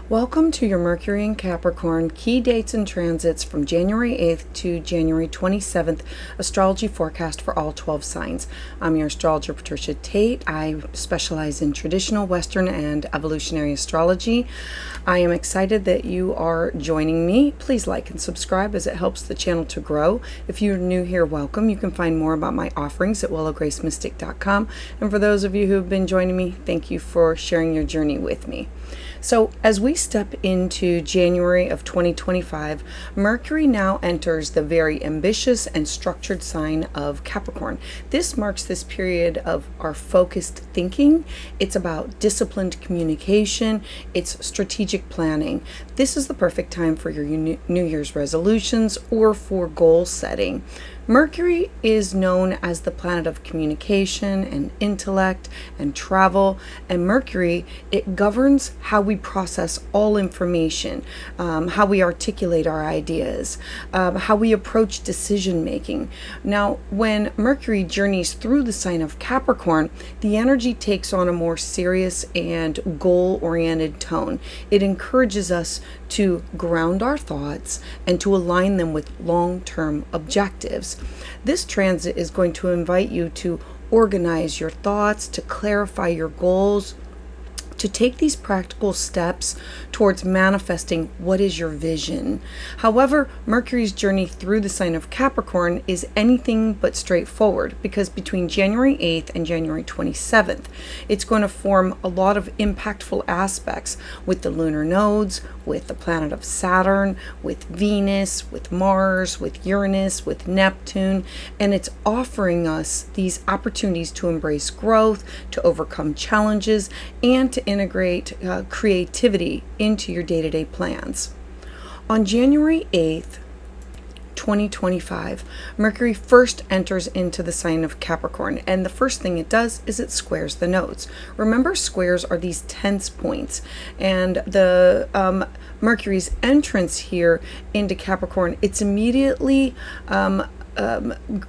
Welcome to your Mercury and Capricorn key dates and transits from January 8th to January 27th astrology forecast for all 12 signs. I'm your astrologer, Patricia Tate. I specialize in traditional Western and evolutionary astrology. I am excited that you are joining me. Please like and subscribe as it helps the channel to grow. If you're new here, welcome. You can find more about my offerings at willowgracemystic.com. And for those of you who have been joining me, thank you for sharing your journey with me. So as we step into January of 2025, Mercury now enters the very ambitious and structured sign of Capricorn. This marks this period of our focused thinking. It's about disciplined communication. It's strategic planning. This is the perfect time for your New Year's resolutions or for goal setting. Mercury is known as the planet of communication and intellect and travel, and Mercury, it governs how we process all information, how we articulate our ideas, how we approach decision making. Now, when Mercury journeys through the sign of Capricorn, the energy takes on a more serious and goal-oriented tone. It encourages us to ground our thoughts and to align them with long-term objectives. This transit is going to invite you to organize your thoughts, to clarify your goals, to take these practical steps towards manifesting what is your vision. However, Mercury's journey through the sign of Capricorn is anything but straightforward, because between January 8th and January 27th, it's going to form a lot of impactful aspects with the lunar nodes, with the planet of Saturn, with Venus, with Mars, with Uranus, with Neptune, and it's offering us these opportunities to embrace growth, to overcome challenges, and to integrate creativity into your day-to-day plans. On January 8th, 2025, Mercury first enters into the sign of Capricorn, and the first thing it does is it squares the nodes. Remember, squares are these tense points, and the Mercury's entrance here into Capricorn, it's immediately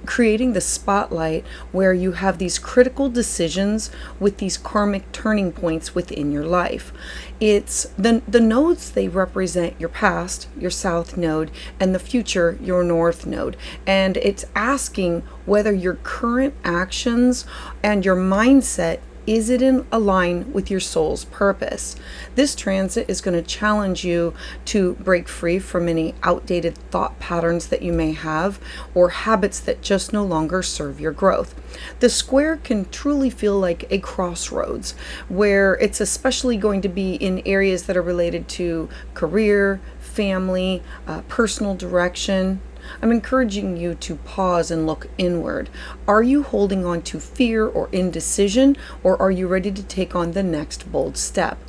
creating the spotlight where you have these critical decisions with these karmic turning points within your life. It's the nodes, they represent your past, your south node, and the future, your north node. And it's asking whether your current actions and your mindset, is it in line with your soul's purpose? This transit is going to challenge you to break free from any outdated thought patterns that you may have, or habits that just no longer serve your growth. The square can truly feel like a crossroads, where it's especially going to be in areas that are related to career, family, personal direction. I'm encouraging you to pause and look inward. Are you holding on to fear or indecision, or are you ready to take on the next bold step?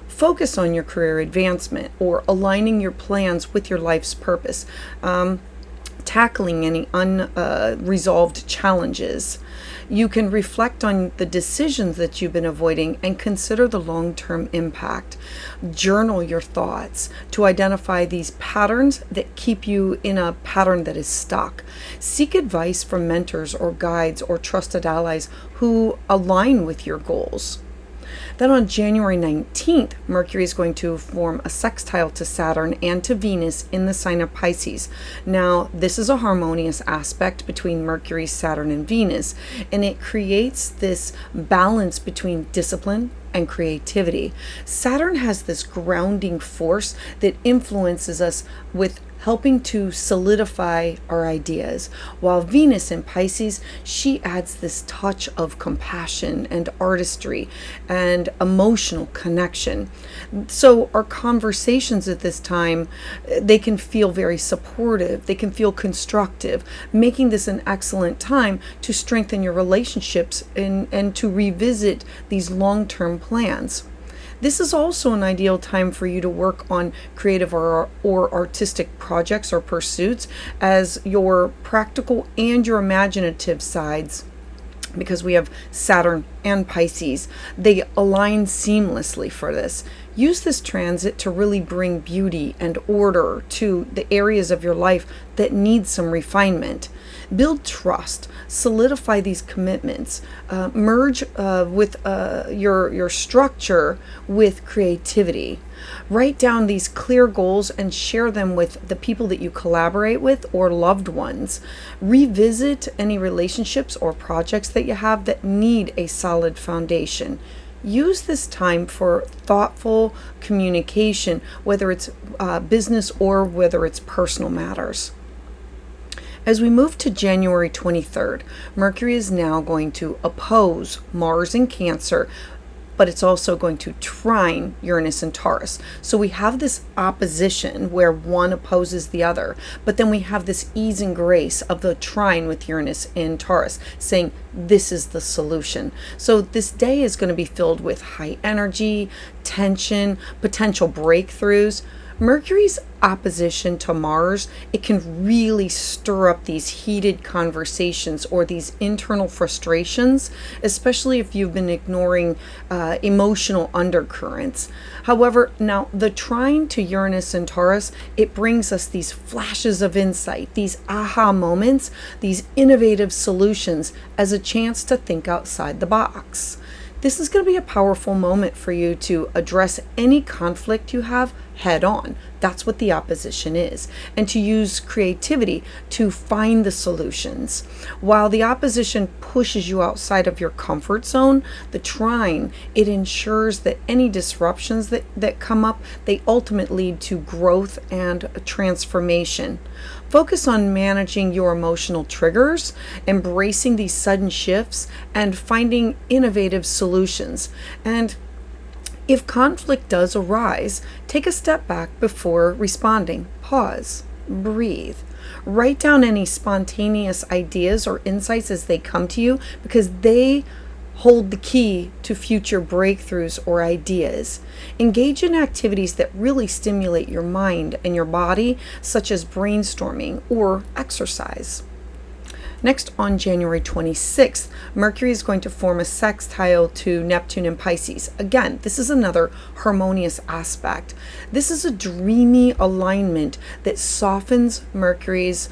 Focus on your career advancement or aligning your plans with your life's purpose. Tackling any unresolved challenges. You can reflect on the decisions that you've been avoiding and consider the long-term impact. Journal your thoughts to identify these patterns that keep you in a pattern that is stuck. Seek advice from mentors or guides or trusted allies who align with your goals. Then on January 19th, Mercury is going to form a sextile to Saturn and to Venus in the sign of Pisces. Now, this is a harmonious aspect between Mercury, Saturn, and Venus, and it creates this balance between discipline and creativity. Saturn has this grounding force that influences us with helping to solidify our ideas, while Venus in Pisces, she adds this touch of compassion and artistry and emotional connection. So our conversations at this time, they can feel very supportive, they can feel constructive, making this an excellent time to strengthen your relationships and to revisit these long-term plans. This is also an ideal time for you to work on creative or artistic projects or pursuits, as your practical and your imaginative sides, because we have Saturn and Pisces, they align seamlessly for this. Use this transit to really bring beauty and order to the areas of your life that need some refinement. Build trust, solidify these commitments, merge with your structure with creativity. Write down these clear goals and share them with the people that you collaborate with or loved ones. Revisit any relationships or projects that you have that need a solid foundation. Use this time for thoughtful communication, whether it's business or whether it's personal matters. As we move to January 23rd, Mercury is now going to oppose Mars in Cancer, but it's also going to trine Uranus and Taurus. So we have this opposition where one opposes the other, but then we have this ease and grace of the trine with Uranus and Taurus saying this is the solution. So this day is going to be filled with high energy, tension, potential breakthroughs. Mercury's opposition to Mars, it can really stir up these heated conversations or these internal frustrations, especially if you've been ignoring emotional undercurrents. However, now the trine to Uranus and Taurus, it brings us these flashes of insight, these aha moments, these innovative solutions as a chance to think outside the box. This is going to be a powerful moment for you to address any conflict you have head on. That's what the opposition is. And to use creativity to find the solutions. While the opposition pushes you outside of your comfort zone, the trine, it ensures that any disruptions that come up, they ultimately lead to growth and transformation. Focus on managing your emotional triggers, embracing these sudden shifts, and finding innovative solutions. And if conflict does arise, take a step back before responding. Pause, breathe. Write down any spontaneous ideas or insights as they come to you, because they hold the key to future breakthroughs or ideas. Engage in activities that really stimulate your mind and your body, such as brainstorming or exercise. Next, on January 26th, Mercury is going to form a sextile to Neptune in Pisces. Again, this is another harmonious aspect. This is a dreamy alignment that softens Mercury's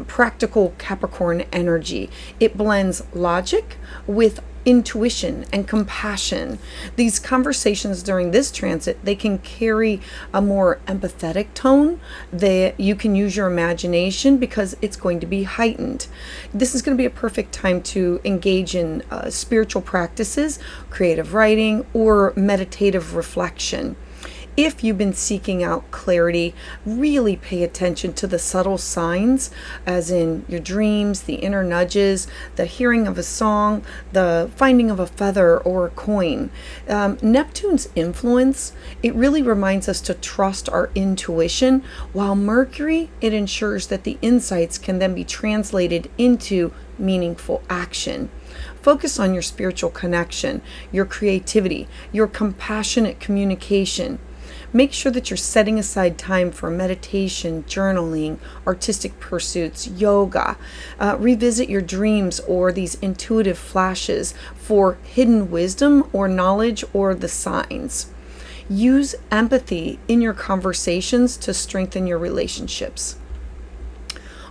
practical Capricorn energy. It blends logic with intuition and compassion. These conversations during this transit, they can carry a more empathetic tone. You can use your imagination because it's going to be heightened. This is going to be a perfect time to engage in spiritual practices, creative writing, or meditative reflection. If you've been seeking out clarity, really pay attention to the subtle signs, as in your dreams, the inner nudges, the hearing of a song, the finding of a feather or a coin. Neptune's influence, it really reminds us to trust our intuition, while Mercury, it ensures that the insights can then be translated into meaningful action. Focus on your spiritual connection, your creativity, your compassionate communication. Make sure that you're setting aside time for meditation, journaling, artistic pursuits, yoga. Revisit your dreams or these intuitive flashes for hidden wisdom or knowledge or the signs. Use empathy in your conversations to strengthen your relationships.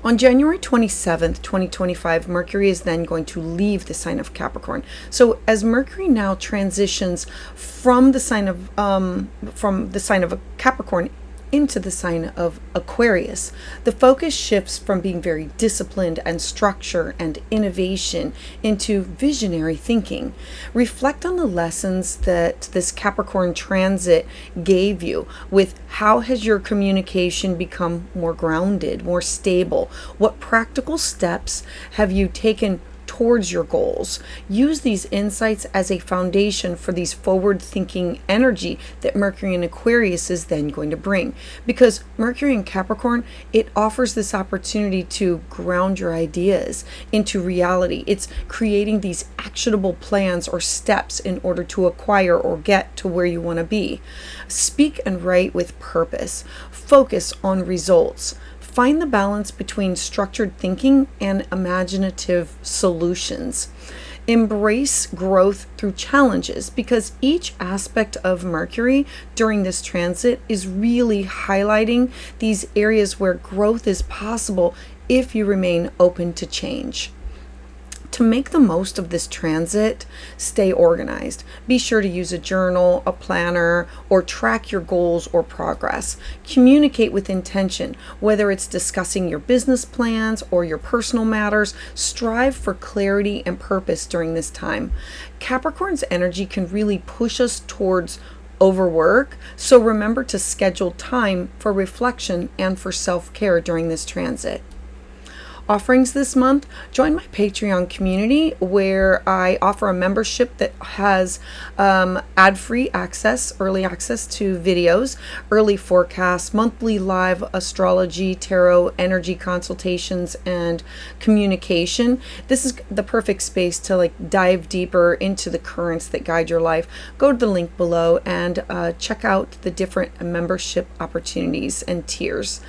On January 27th, 2025, Mercury is then going to leave the sign of Capricorn. So as Mercury now transitions from the sign of Capricorn into the sign of Aquarius, the focus shifts from being very disciplined and structure and innovation into visionary thinking. Reflect on the lessons that this Capricorn transit gave you. With how has your communication become more grounded, more stable? What practical steps have you taken towards your goals? Use these insights as a foundation for these forward-thinking energy that Mercury in Aquarius is then going to bring. Because Mercury in Capricorn, it offers this opportunity to ground your ideas into reality. It's creating these actionable plans or steps in order to acquire or get to where you want to be. Speak and write with purpose. Focus on results. Find the balance between structured thinking and imaginative solutions. Embrace growth through challenges, because each aspect of Mercury during this transit is really highlighting these areas where growth is possible if you remain open to change. To make the most of this transit, stay organized. Be sure to use a journal, a planner, or track your goals or progress. Communicate with intention, whether it's discussing your business plans or your personal matters. Strive for clarity and purpose during this time. Capricorn's energy can really push us towards overwork, so remember to schedule time for reflection and for self-care during this transit. Offerings this month, join my Patreon community where I offer a membership that has ad-free access, early access to videos, early forecasts, monthly live astrology, tarot, energy consultations, and communication. This is the perfect space to dive deeper into the currents that guide your life. Go to the link below and check out the different membership opportunities and tiers.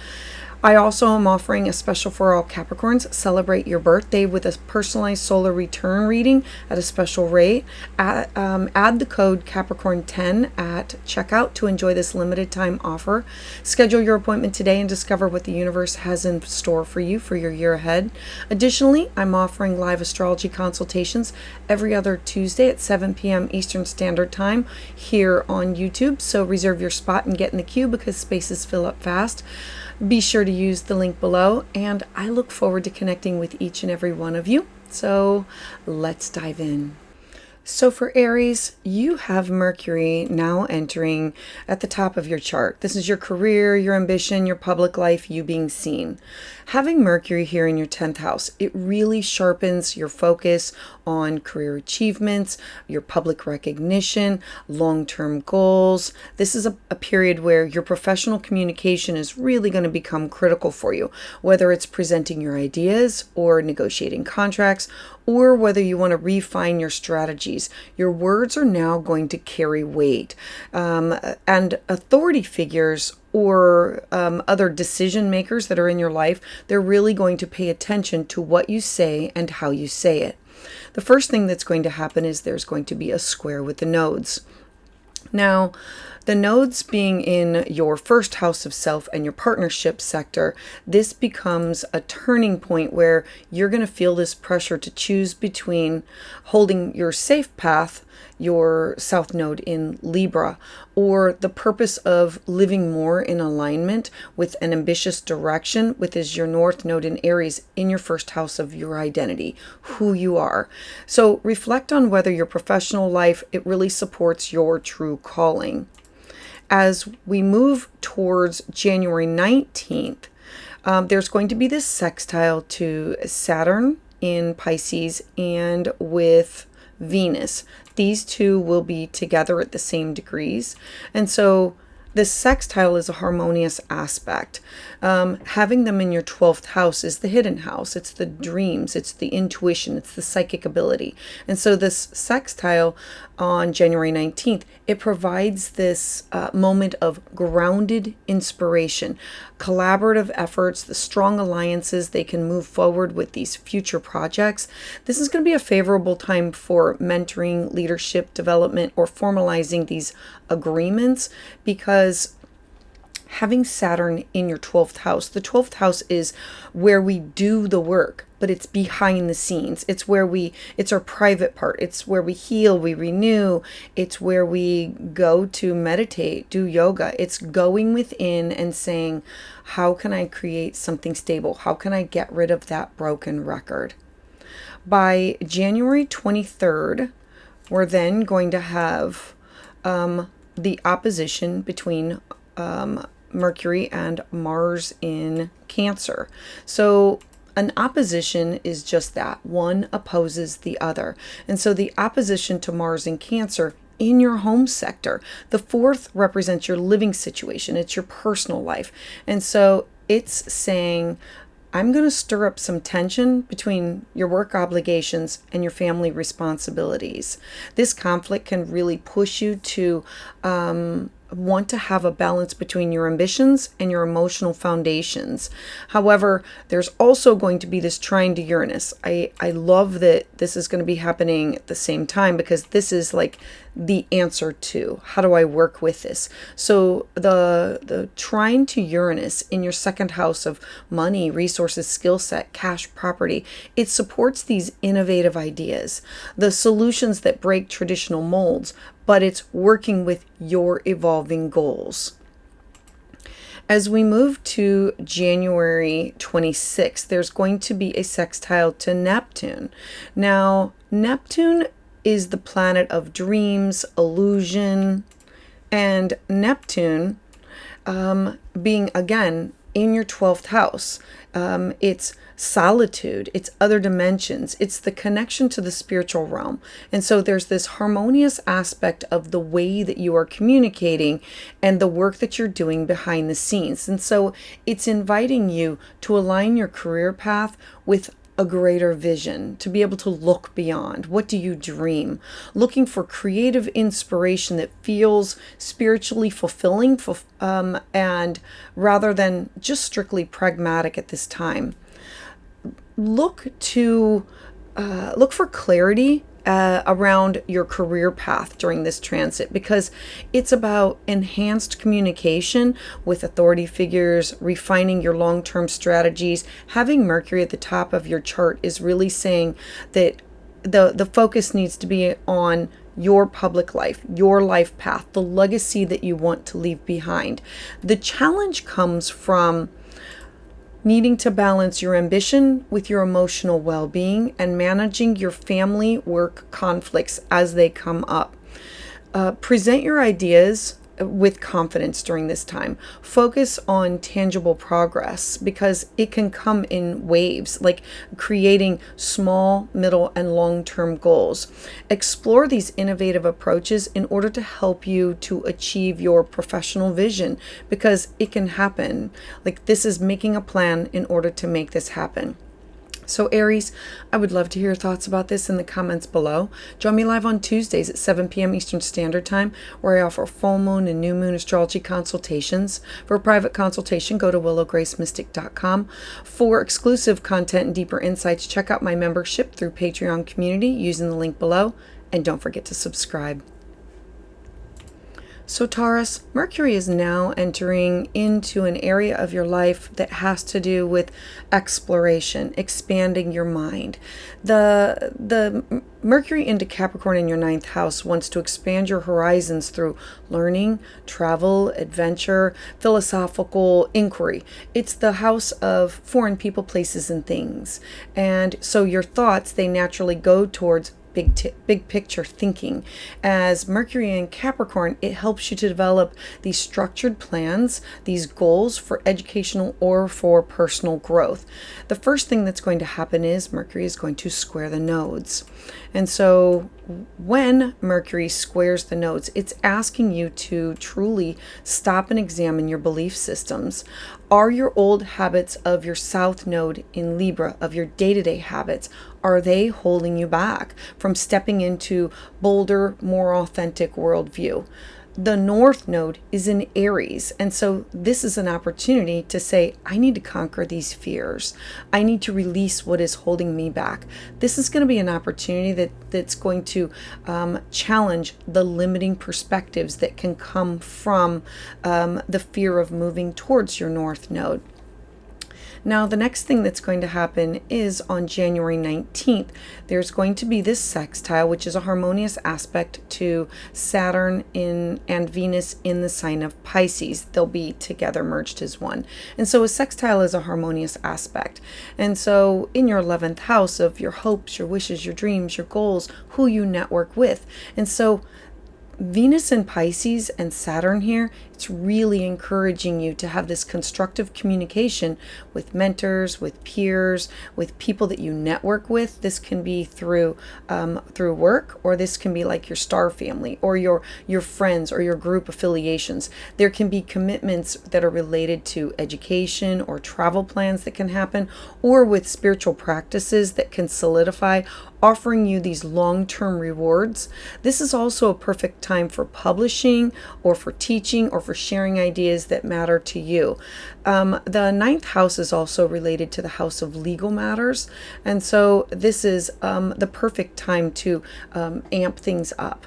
I also am offering a special for all Capricorns. Celebrate your birthday with a personalized solar return reading at a special rate. Add the code Capricorn10 at checkout to enjoy this limited time offer. Schedule your appointment today and discover what the universe has in store for you for your year ahead. Additionally, I'm offering live astrology consultations every other Tuesday at 7 p.m. Eastern Standard Time here on YouTube. So reserve your spot and get in the queue because spaces fill up fast. Be sure to use the link below, and I look forward to connecting with each and every one of you. So let's dive in. So for Aries, you have Mercury now entering at the top of your chart. This is your career, your ambition, your public life, you being seen. Having Mercury here in your 10th house, it really sharpens your focus on career achievements, your public recognition, long-term goals. This is a period where your professional communication is really going to become critical for you, whether it's presenting your ideas or negotiating contracts, or whether you want to refine your strategies. Your words are now going to carry weight. And authority figures or other decision makers that are in your life, they're really going to pay attention to what you say and how you say it. The first thing that's going to happen is there's going to be a square with the nodes. Now, the nodes being in your first house of self and your partnership sector, this becomes a turning point where you're going to feel this pressure to choose between holding your safe path, your south node in Libra, or the purpose of living more in alignment with an ambitious direction, which is your north node in Aries in your first house of your identity, who you are. So reflect on whether your professional life, it really supports your true calling. As we move towards January 19th, there's going to be this sextile to Saturn in Pisces and with Venus. These two will be together at the same degrees. And so this sextile is a harmonious aspect. Having them in your 12th house is the hidden house. It's the dreams. It's the intuition. It's the psychic ability. And so this sextile on January 19th, it provides this moment of grounded inspiration, collaborative efforts, the strong alliances. They can move forward with these future projects. This is going to be a favorable time for mentoring, leadership development, or formalizing these agreements, because having Saturn in your 12th house, the 12th house is where we do the work, but it's behind the scenes. It's where it's our private part. It's where we heal, we renew. It's where we go to meditate, do yoga. It's going within and saying, how can I create something stable? How can I get rid of that broken record? By January 23rd, we're then going to have the opposition between Mercury and Mars in Cancer. So an opposition is just that. One opposes the other. And so the opposition to Mars in Cancer in your home sector, the fourth represents your living situation. It's your personal life. And so it's saying, I'm going to stir up some tension between your work obligations and your family responsibilities. This conflict can really push you to want to have a balance between your ambitions and your emotional foundations. However, there's also going to be this trine to Uranus. I love that this is going to be happening at the same time, because this is like the answer to how do I work with this. So the trine to Uranus in your second house of money, resources, skill set, cash, property, it supports these innovative ideas, the solutions that break traditional molds, but it's working with your evolving goals. As we move to January 26th, there's going to be a sextile to Neptune. Now, Neptune is the planet of dreams, illusion, and Neptune being, again, in your 12th house. It's solitude, it's other dimensions, it's the connection to the spiritual realm. And so there's this harmonious aspect of the way that you are communicating and the work that you're doing behind the scenes. And so it's inviting you to align your career path with a greater vision, to be able to look beyond. What do you dream? Looking for creative inspiration that feels spiritually fulfilling, and rather than just strictly pragmatic at this time. Look for clarity around your career path during this transit, because it's about enhanced communication with authority figures, refining your long-term strategies. Having Mercury at the top of your chart is really saying that the focus needs to be on your public life, your life path, the legacy that you want to leave behind. The challenge comes from needing to balance your ambition with your emotional well-being and managing your family work conflicts as they come up. Present your ideas with confidence during this time. Focus on tangible progress, because it can come in waves, like creating small, middle, and long-term goals. Explore these innovative approaches in order to help you to achieve your professional vision, because it can happen. Like, this is making a plan in order to make this happen. So Aries, I would love to hear your thoughts about this in the comments below. Join me live on Tuesdays at 7 p.m. Eastern Standard Time, where I offer full moon and new moon astrology consultations. For a private consultation, go to willowgracemystic.com. For exclusive content and deeper insights, check out my membership through Patreon community using the link below. And don't forget to subscribe. So Taurus, Mercury is now entering into an area of your life that has to do with exploration, expanding your mind. The Mercury into Capricorn in your 9th house wants to expand your horizons through learning, travel, adventure, philosophical inquiry. It's the house of foreign people, places, and things. And so your thoughts, they naturally go towards big picture thinking. As Mercury in Capricorn, it helps you to develop these structured plans, these goals for educational or for personal growth. The first thing that's going to happen is Mercury is going to square the nodes. And so when Mercury squares the nodes, it's asking you to truly stop and examine your belief systems. Are your old habits of your South Node in Libra, of your day-to-day habits, are they holding you back from stepping into bolder, more authentic worldview? The North Node is in Aries, and so this is an opportunity to say, I need to conquer these fears. I need to release what is holding me back. This is going to be an opportunity that's going to challenge the limiting perspectives that can come from the fear of moving towards your North Node. Now, the next thing that's going to happen is on January 19th, there's going to be this sextile, which is a harmonious aspect to Saturn and Venus in the sign of Pisces. They'll be together, merged as one. And so a sextile is a harmonious aspect. And so in your 11th house of your hopes, your wishes, your dreams, your goals, who you network with. And so Venus and Pisces and Saturn here, It's really encouraging you to have this constructive communication with mentors, with peers, with people that you network with. This can be through work, or this can be like your star family or your friends or your group affiliations. There can be commitments that are related to education or travel plans that can happen, or with spiritual practices that can solidify, offering you these long-term rewards. This is also a perfect time for publishing or for teaching or for sharing ideas that matter to you. The ninth house is also related to the house of legal matters. And so this is the perfect time to amp things up.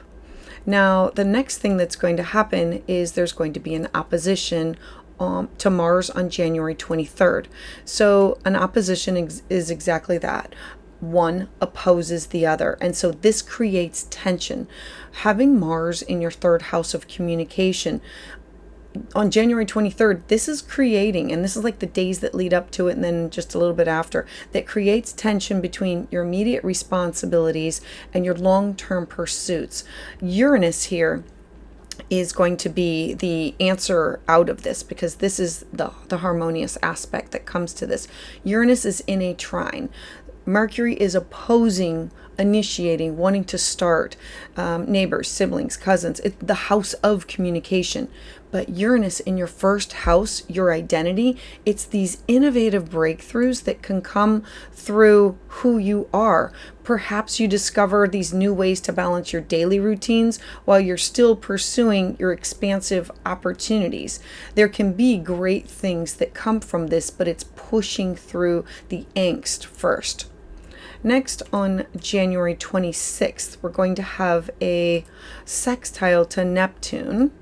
Now, the next thing that's going to happen is there's going to be an opposition to Mars on January 23rd. So an opposition is exactly that. One opposes the other. And so this creates tension. Having Mars in your third house of communication on January 23rd, this is creating, and this is like the days that lead up to it and then just a little bit after, that creates tension between your immediate responsibilities and your long-term pursuits. Uranus here is going to be the answer out of this, because this is the harmonious aspect that comes to this. Uranus is in a trine. Mercury is opposing, initiating, wanting to start, neighbors, siblings, cousins. It's the house of communication. But Uranus in your first house, your identity, it's these innovative breakthroughs that can come through who you are. Perhaps you discover these new ways to balance your daily routines while you're still pursuing your expansive opportunities. There can be great things that come from this, but it's pushing through the angst first. Next, on January 26th, we're going to have a sextile to Neptune.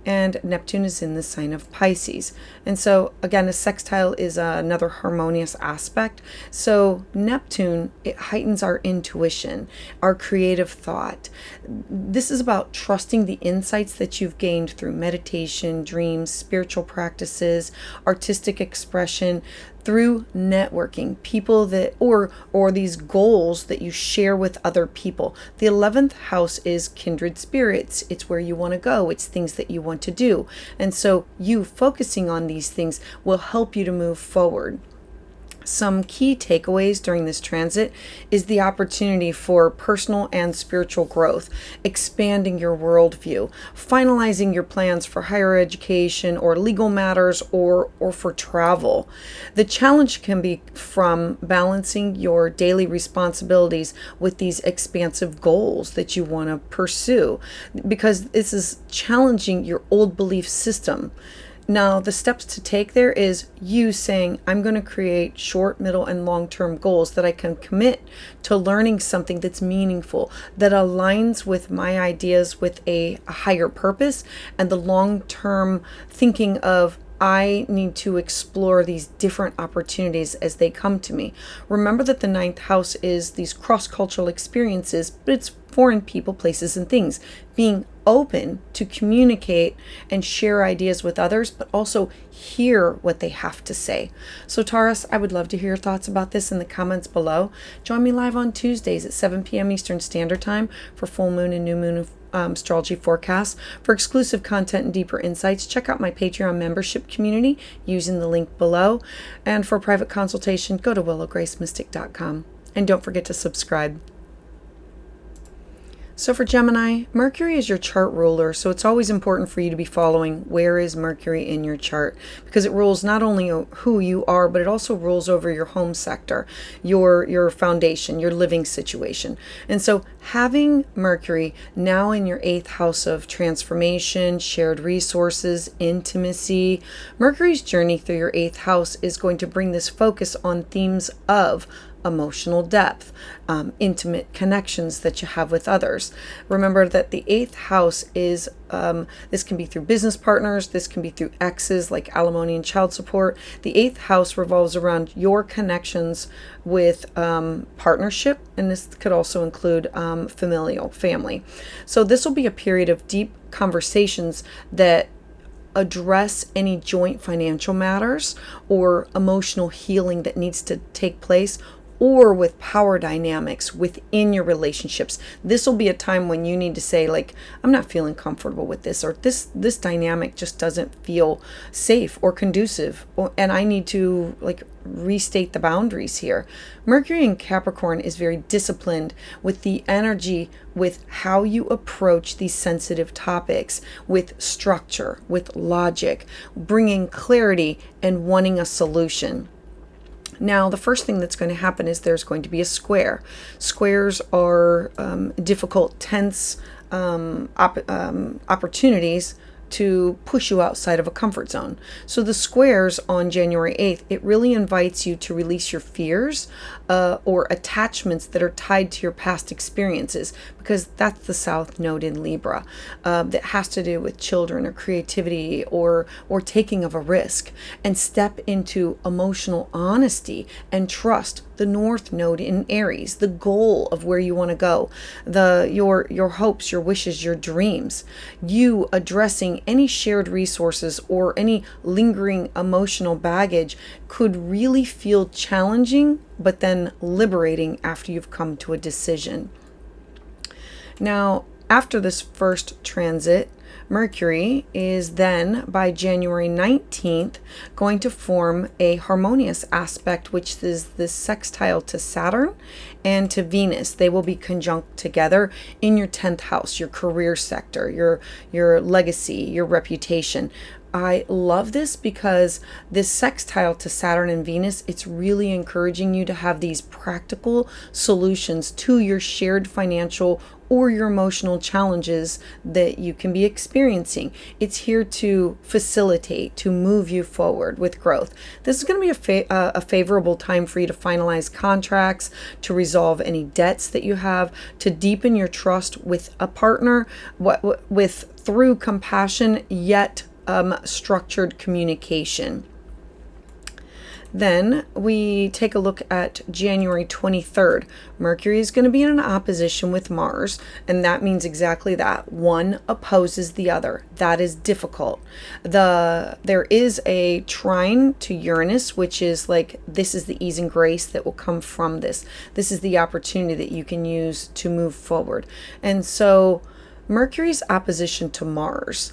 And Neptune is in the sign of Pisces. And so again, a sextile is another harmonious aspect. So Neptune, it heightens our intuition, our creative thought. This is about trusting the insights that you've gained through meditation, dreams, spiritual practices, artistic expression, through networking, people that or these goals that you share with other people. The 11th house is kindred spirits. It's where you want to go. It's things that you want to do. And so you focusing on these things will help you to move forward. Some key takeaways during this transit is the opportunity for personal and spiritual growth, expanding your worldview, finalizing your plans for higher education or legal matters or for travel. The challenge can be from balancing your daily responsibilities with these expansive goals that you want to pursue, because this is challenging your old belief system. Now, the steps to take there is you saying, I'm going to create short, middle, and long-term goals that I can commit to learning something that's meaningful, that aligns with my ideas with a higher purpose, and the long-term thinking of, I need to explore these different opportunities as they come to me. Remember that the ninth house is these cross-cultural experiences, but it's foreign people, places, and things. Being open to communicate and share ideas with others, but also hear what they have to say. So Taurus, I would love to hear your thoughts about this in the comments below. Join me live on Tuesdays at 7 p.m. Eastern Standard Time for full moon and new moon astrology forecasts. For exclusive content and deeper insights, check out my Patreon membership community using the link below. And for private consultation, go to willowgracemystic.com. And don't forget to subscribe. So for Gemini, Mercury is your chart ruler, so it's always important for you to be following where is Mercury in your chart, because it rules not only who you are, but it also rules over your home sector, your foundation, your living situation. And so having Mercury now in your 8th house of transformation, shared resources, intimacy, Mercury's journey through your 8th house is going to bring this focus on themes of emotional depth, intimate connections that you have with others. Remember that the 8th house is, this can be through business partners, this can be through exes like alimony and child support. The 8th house revolves around your connections with partnership, and this could also include family. So this will be a period of deep conversations that address any joint financial matters or emotional healing that needs to take place, or with power dynamics within your relationships. This will be a time when you need to say, like, I'm not feeling comfortable with this, or this dynamic just doesn't feel safe or conducive, and I need to like restate the boundaries here. Mercury in Capricorn is very disciplined with the energy, with how you approach these sensitive topics, with structure, with logic, bringing clarity and wanting a solution. Now, the first thing that's going to happen is there's going to be a square. Squares are difficult, tense opportunities to push you outside of a comfort zone. So the squares on January 8th, it really invites you to release your fears or attachments that are tied to your past experiences, because that's the South Node in Libra. That has to do with children or creativity or taking of a risk, and step into emotional honesty and trust. The North Node in Aries, the goal of where you want to go, your hopes, your wishes, your dreams, you addressing any shared resources or any lingering emotional baggage could really feel challenging, but then liberating after you've come to a decision. Now, after this first transit, Mercury is then, by January 19th, going to form a harmonious aspect, which is this sextile to Saturn and to Venus. They will be conjunct together in your 10th house, your career sector, your legacy, your reputation. I love this because this sextile to Saturn and Venus, it's really encouraging you to have these practical solutions to your shared financial or your emotional challenges that you can be experiencing. It's here to facilitate, to move you forward with growth. This is going to be a favorable time for you to finalize contracts, to resolve any debts that you have, to deepen your trust with a partner, through compassion yet structured communication. Then we take a look at January 23rd. Mercury is going to be in an opposition with Mars, and that means exactly that. One opposes the other. That is difficult. There is a trine to Uranus, which is like, this is the ease and grace that will come from this. This is the opportunity that you can use to move forward. And so Mercury's opposition to Mars,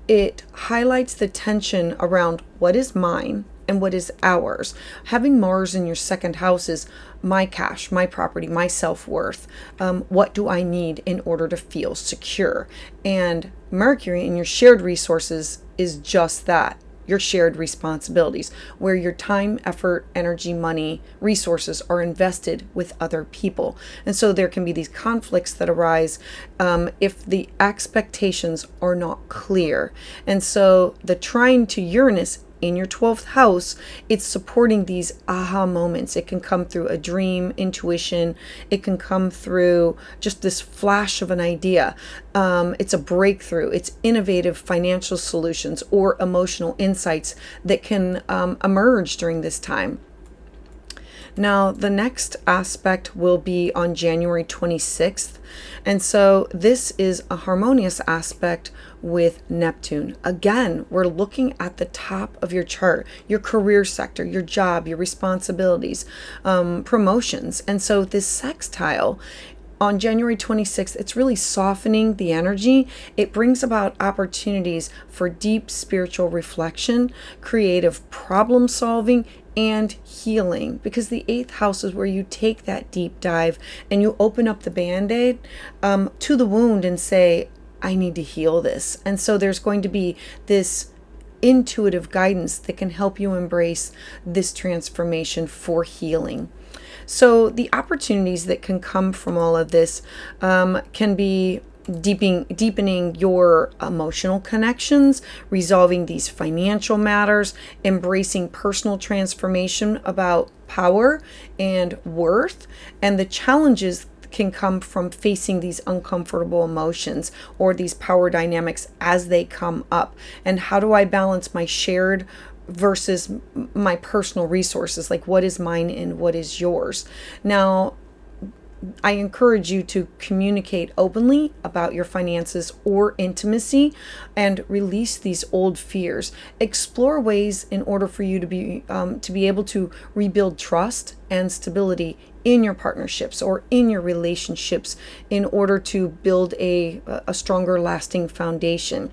it highlights the tension around what is mine and what is ours. Having Mars in your second house is my cash, my property, my self-worth. What do I need in order to feel secure? And Mercury in your shared resources is just that. Your shared responsibilities, where your time, effort, energy, money, resources are invested with other people. And so there can be these conflicts that arise if the expectations are not clear. And so the trine to Uranus in your 12th house, it's supporting these aha moments. It can come through a dream, intuition. It can come through just this flash of an idea. It's a breakthrough. It's innovative financial solutions or emotional insights that can emerge during this time. Now, the next aspect will be on January 26th. And so this is a harmonious aspect with Neptune. Again, we're looking at the top of your chart, your career sector, your job, your responsibilities, promotions. And so this sextile on January 26th, it's really softening the energy. It brings about opportunities for deep spiritual reflection, creative problem solving, and healing, because the 8th house is where you take that deep dive and you open up the band-aid to the wound and say, I need to heal this. And so there's going to be this intuitive guidance that can help you embrace this transformation for healing. So the opportunities that can come from all of this can be deepening your emotional connections, resolving these financial matters, embracing personal transformation about power and worth, and the challenges can come from facing these uncomfortable emotions or these power dynamics as they come up. And how do I balance my shared versus my personal resources? Like, what is mine and what is yours? Now, I encourage you to communicate openly about your finances or intimacy and release these old fears. Explore ways in order for you to be able to rebuild trust and stability in your partnerships or in your relationships in order to build a stronger, lasting foundation.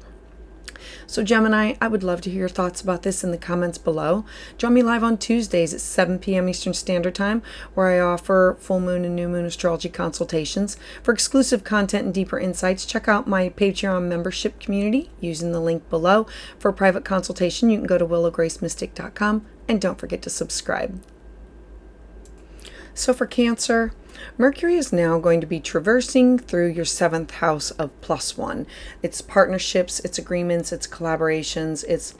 So Gemini, I would love to hear your thoughts about this in the comments below. Join me live on Tuesdays at 7 p.m. Eastern Standard Time, where I offer full moon and new moon astrology consultations. For exclusive content and deeper insights, check out my Patreon membership community using the link below. For a private consultation, you can go to willowgracemystic.com, and don't forget to subscribe. So for Cancer, Mercury is now going to be traversing through your 7th house of +1. It's partnerships, it's agreements, it's collaborations, it's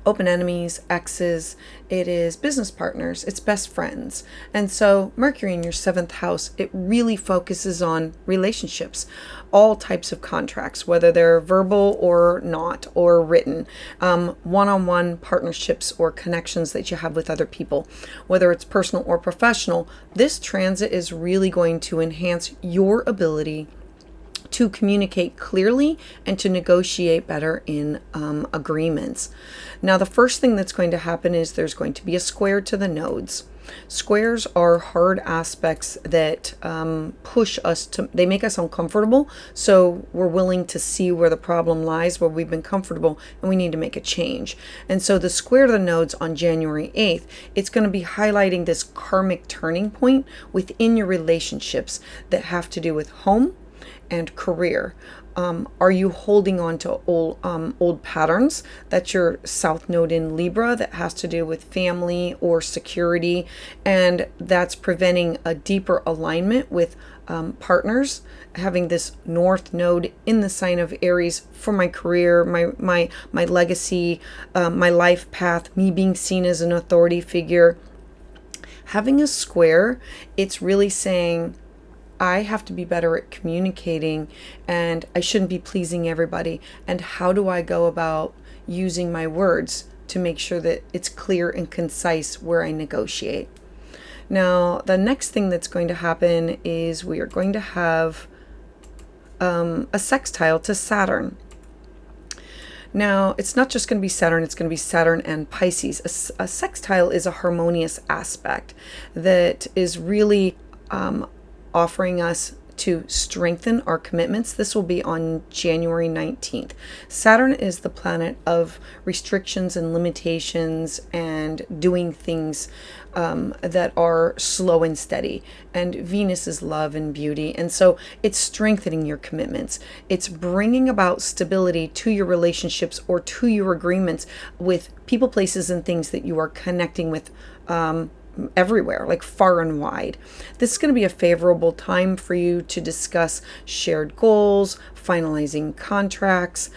open enemies, exes, it is business partners, it's best friends. And so Mercury in your 7th house, it really focuses on relationships, all types of contracts, whether they're verbal or not, or written, one-on-one partnerships or connections that you have with other people, whether it's personal or professional. This transit is really going to enhance your ability to communicate clearly and to negotiate better in agreements. Now, the first thing that's going to happen is there's going to be a square to the nodes. Squares are hard aspects that push us to, they make us uncomfortable. So we're willing to see where the problem lies, where we've been comfortable, and we need to make a change. And so the square to the nodes on January 8th, it's going to be highlighting this karmic turning point within your relationships that have to do with home and career. Are you holding on to old patterns? That's your South Node in Libra that has to do with family or security, and that's preventing a deeper alignment with partners. Having this North Node in the sign of Aries for my career, my legacy, my life path, me being seen as an authority figure. Having a square, it's really saying, I have to be better at communicating, and I shouldn't be pleasing everybody. And how do I go about using my words to make sure that it's clear and concise where I negotiate? Now, the next thing that's going to happen is we are going to have a sextile to Saturn. Now, it's not just going to be Saturn, it's going to be Saturn and Pisces. A sextile is a harmonious aspect that is really offering us to strengthen our commitments. This will be on January 19th. Saturn is the planet of restrictions and limitations and doing things that are slow and steady. And Venus is love and beauty. And so it's strengthening your commitments. It's bringing about stability to your relationships or to your agreements with people, places, and things that you are connecting with everywhere, like far and wide. This is going to be a favorable time for you to discuss shared goals, finalizing contracts,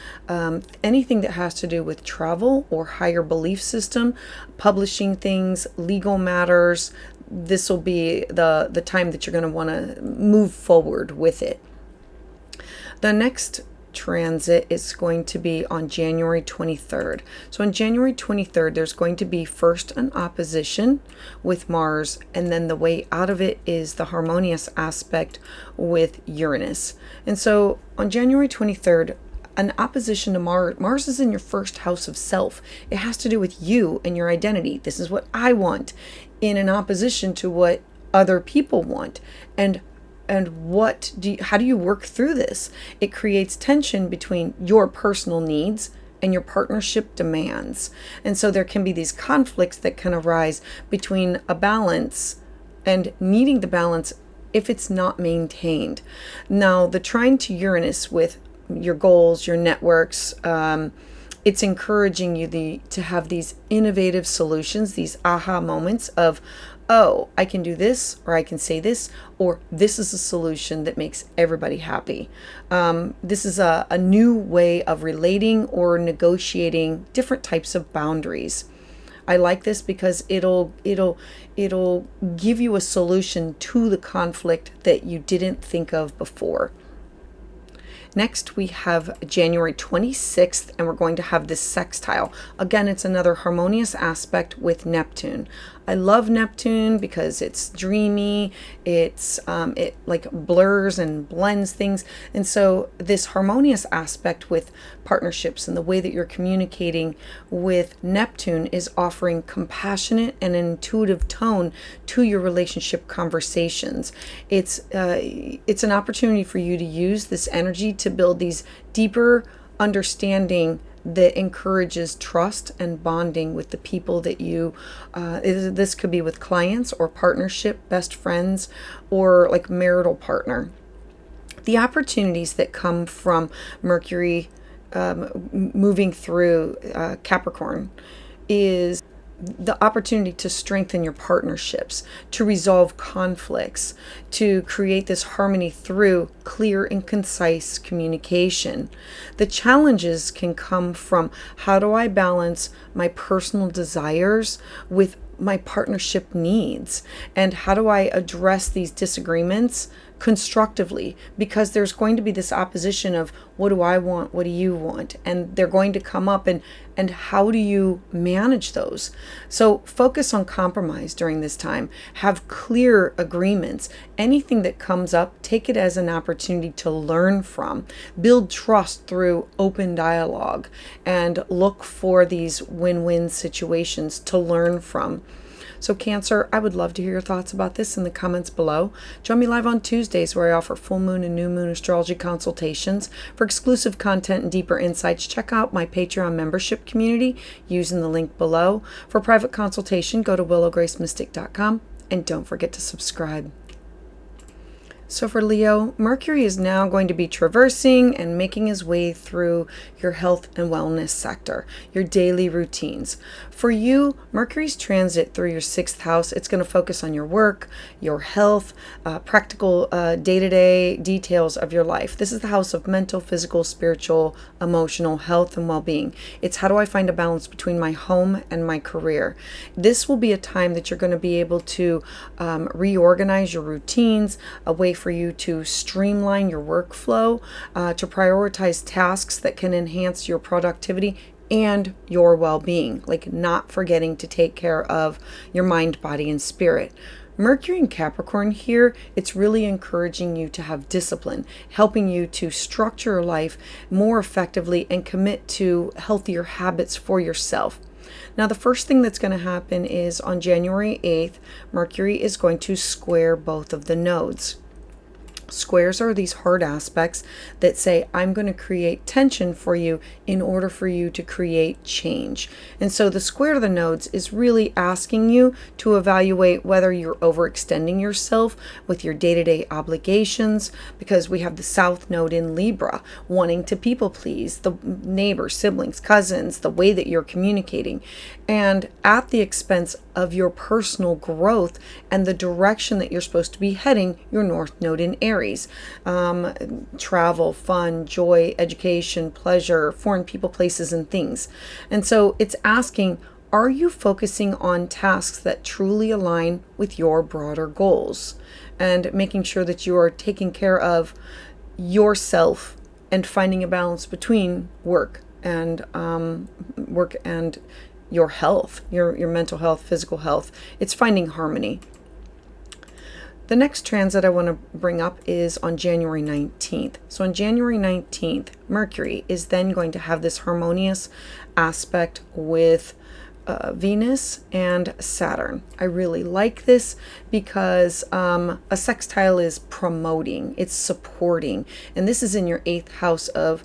anything that has to do with travel or higher belief system, publishing things, legal matters. This will be the time that you're going to want to move forward with it. The next transit is going to be on January 23rd. So on January 23rd, there's going to be first an opposition with Mars, and then the way out of it is the harmonious aspect with Uranus. And so on January 23rd, an opposition to Mars. Mars is in your first house of self. It has to do with you and your identity. This is what I want, in an opposition to what other people want. And how do you work through this? It creates tension between your personal needs and your partnership demands. And so there can be these conflicts that can arise between a balance and needing the balance if it's not maintained. Now, the trine to Uranus with your goals, your networks, it's encouraging you to have these innovative solutions, these aha moments of, oh, I can do this, or I can say this, or this is a solution that makes everybody happy. This is a new way of relating or negotiating different types of boundaries. I like this because it'll give you a solution to the conflict that you didn't think of before. Next, we have January 26th, and we're going to have this sextile. Again, it's another harmonious aspect with Neptune. I love Neptune because it's dreamy. It like blurs and blends things. And so this harmonious aspect with partnerships and the way that you're communicating with Neptune is offering compassionate and intuitive tone to your relationship conversations. It's an opportunity for you to use this energy to build these deeper understanding that encourages trust and bonding with the people that you, this could be with clients or partnership, best friends, or like marital partner. The opportunities that come from Mercury moving through Capricorn is the opportunity to strengthen your partnerships, to resolve conflicts, to create this harmony through clear and concise communication. The challenges can come from, how do I balance my personal desires with my partnership needs? And how do I address these disagreements constructively? Because there's going to be this opposition of, what do I want? What do you want? And they're going to come up, and how do you manage those? So focus on compromise during this time. Have clear agreements. Anything that comes up, take it as an opportunity to learn from. Build trust through open dialogue and look for these win-win situations to learn from. So Cancer, I would love to hear your thoughts about this in the comments below. Join me live on Tuesdays, where I offer full moon and new moon astrology consultations. For exclusive content and deeper insights, check out my Patreon membership community using the link below. For private consultation, go to willowgracemystic.com, and don't forget to subscribe. So for Leo, Mercury is now going to be traversing and making his way through your health and wellness sector, your daily routines. For you, Mercury's transit through your 6th house, it's going to focus on your work, your health, practical day-to-day details of your life. This is the house of mental, physical, spiritual, emotional health and well-being. It's, how do I find a balance between my home and my career? This will be a time that you're going to be able to reorganize your routines, a way for you to streamline your workflow, to prioritize tasks that can enhance your productivity and your well-being, like not forgetting to take care of your mind, body, and spirit. Mercury in Capricorn here, it's really encouraging you to have discipline, helping you to structure your life more effectively and commit to healthier habits for yourself. Now, the first thing that's going to happen is on January 8th, Mercury is going to square both of the nodes. Squares are these hard aspects that say, I'm going to create tension for you in order for you to create change. And so the square of the nodes is really asking you to evaluate whether you're overextending yourself with your day-to-day obligations, because we have the South Node in Libra, wanting to people please the neighbors, siblings, cousins, the way that you're communicating, and at the expense of your personal growth and the direction that you're supposed to be heading, your North Node in Aries. Travel, fun, joy, education, pleasure, foreign people, places, and things. And so it's asking, are you focusing on tasks that truly align with your broader goals? And making sure that you are taking care of yourself and finding a balance between work and your health, your mental health, physical health. It's finding harmony. The next transit I want to bring up is on January 19th. So on January 19th, Mercury is then going to have this harmonious aspect with Venus and Saturn. I really like this because a sextile is promoting, it's supporting, and this is in your 8th house of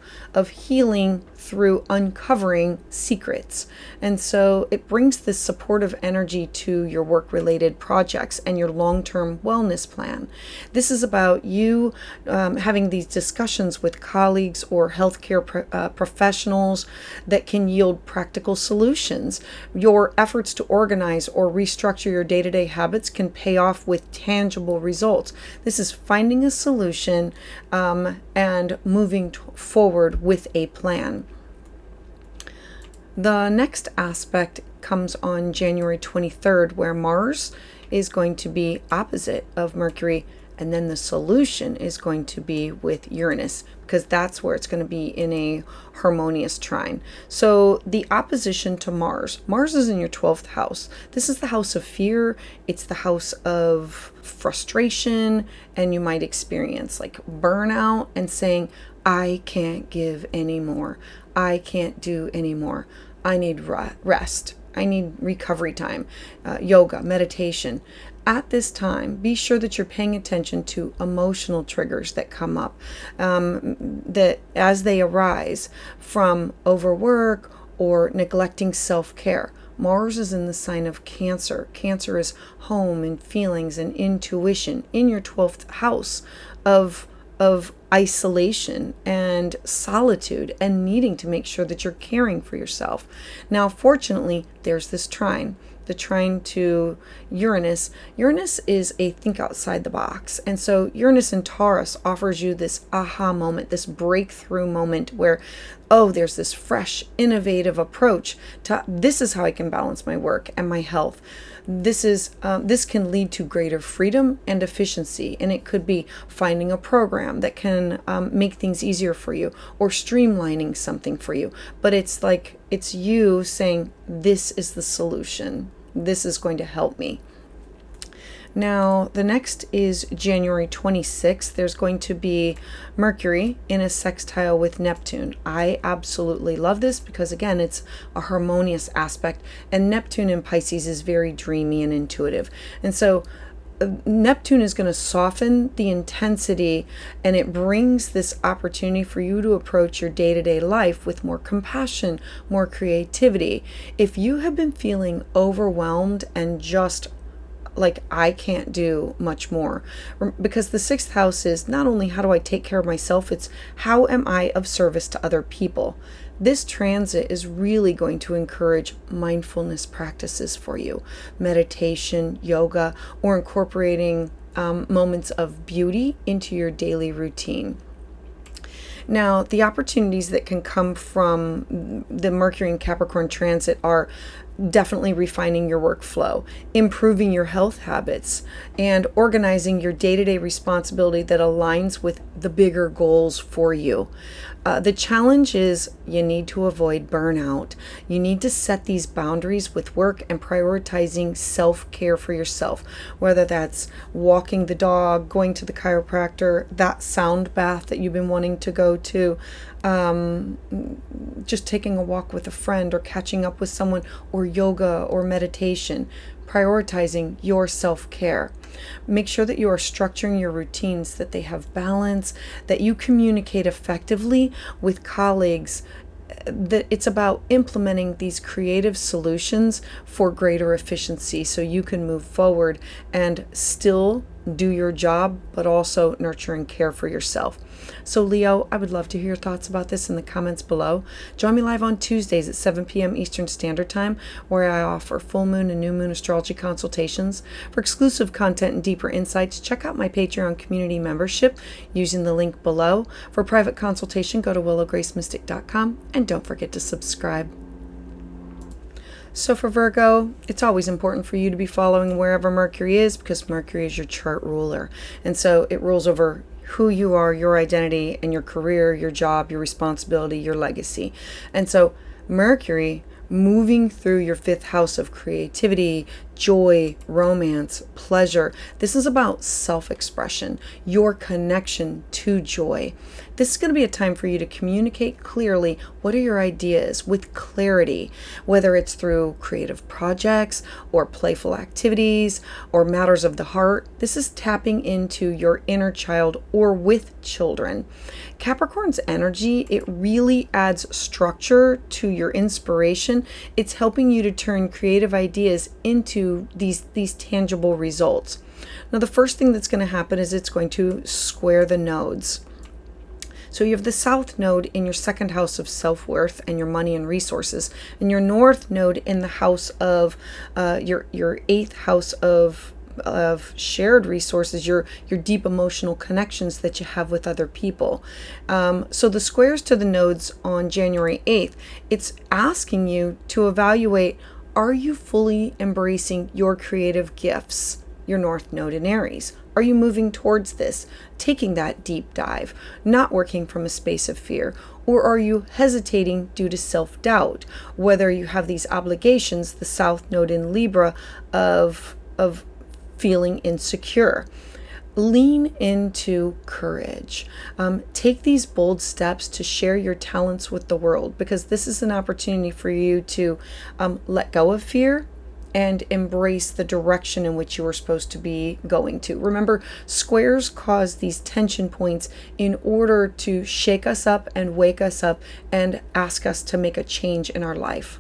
healing through uncovering secrets. And so it brings this supportive energy to your work-related projects and your long-term wellness plan. This is about you having these discussions with colleagues or healthcare professionals that can yield practical solutions. Your efforts to organize or restructure your day-to-day habits can pay off with tangible results. This is finding a solution and moving forward with a plan. The next aspect comes on January 23rd, where Mars is going to be opposite of Mercury And then the solution is going to be with Uranus, because that's where it's going to be in a harmonious trine. So the opposition to Mars. Mars is in your 12th house. This is the house of fear. It's the house of frustration, and you might experience like burnout and saying, I can't give anymore. I can't do anymore. I need rest. I need recovery time, yoga, meditation. At this time, be sure that you're paying attention to emotional triggers that come up, that as they arise from overwork or neglecting self-care. Mars is in the sign of Cancer. Cancer is home and feelings and intuition in your 12th house of isolation and solitude and needing to make sure that you're caring for yourself. Now, fortunately, there's this trine. The trine to Uranus. Uranus is a think outside the box. And so Uranus in Taurus offers you this aha moment, this breakthrough moment where, oh, there's this fresh, innovative approach to this is how I can balance my work and my health. This can lead to greater freedom and efficiency, and it could be finding a program that can make things easier for you, or streamlining something for you. But it's like it's you saying, this is the solution. This is going to help me. Now, the next is January 26th. There's going to be Mercury in a sextile with Neptune. I absolutely love this because, again, it's a harmonious aspect. And Neptune in Pisces is very dreamy and intuitive. And so Neptune is going to soften the intensity, and it brings this opportunity for you to approach your day-to-day life with more compassion, more creativity. If you have been feeling overwhelmed and just like I can't do much more, because the 6th house is not only how do I take care of myself, it's how am I of service to other people. This transit is really going to encourage mindfulness practices for you, meditation, yoga, or incorporating moments of beauty into your daily routine. Now, the opportunities that can come from the Mercury and Capricorn transit are definitely refining your workflow, improving your health habits, and organizing your day-to-day responsibility that aligns with the bigger goals for you. The challenge is you need to avoid burnout. You need to set these boundaries with work and prioritizing self-care for yourself, whether that's walking the dog, going to the chiropractor, that sound bath that you've been wanting to go to, just taking a walk with a friend or catching up with someone, or yoga or meditation. Prioritizing your self-care. Make sure that you are structuring your routines, that they have balance, that you communicate effectively with colleagues, that it's about implementing these creative solutions for greater efficiency so you can move forward and still do your job, but also nurture and care for yourself. So Leo, I would love to hear your thoughts about this in the comments below. Join me live on Tuesdays at 7 p.m. Eastern Standard Time, where I offer full moon and new moon astrology consultations. For exclusive content and deeper insights, check out my Patreon community membership using the link below. For private consultation, go to willowgracemystic.com, and don't forget to subscribe. So for Virgo, it's always important for you to be following wherever Mercury is, because Mercury is your chart ruler. And so it rules over who you are, your identity, and your career, your job, your responsibility, your legacy. And so Mercury moving through your 5th house of creativity, joy, romance, pleasure. This is about self-expression, your connection to joy. This is going to be a time for you to communicate clearly what are your ideas with clarity, whether it's through creative projects or playful activities or matters of the heart. This is tapping into your inner child or with children. Capricorn's energy, it really adds structure to your inspiration. It's helping you to turn creative ideas into these tangible results. Now, the first thing that's going to happen is it's going to square the nodes. So you have the South node in your 2nd house of self-worth and your money and resources, and your North node in the house of your 8th house of shared resources, your deep emotional connections that you have with other people. So the squares to the nodes on January 8th, it's asking you to evaluate, are you fully embracing your creative gifts, your North Node in Aries. Are you moving towards this, taking that deep dive, not working from a space of fear? Or are you hesitating due to self-doubt? Whether you have these obligations, the South Node in Libra, of feeling insecure. Lean into courage. Take these bold steps to share your talents with the world, because this is an opportunity for you to let go of fear and embrace the direction in which you were supposed to be going to. Remember, squares cause these tension points in order to shake us up and wake us up and ask us to make a change in our life.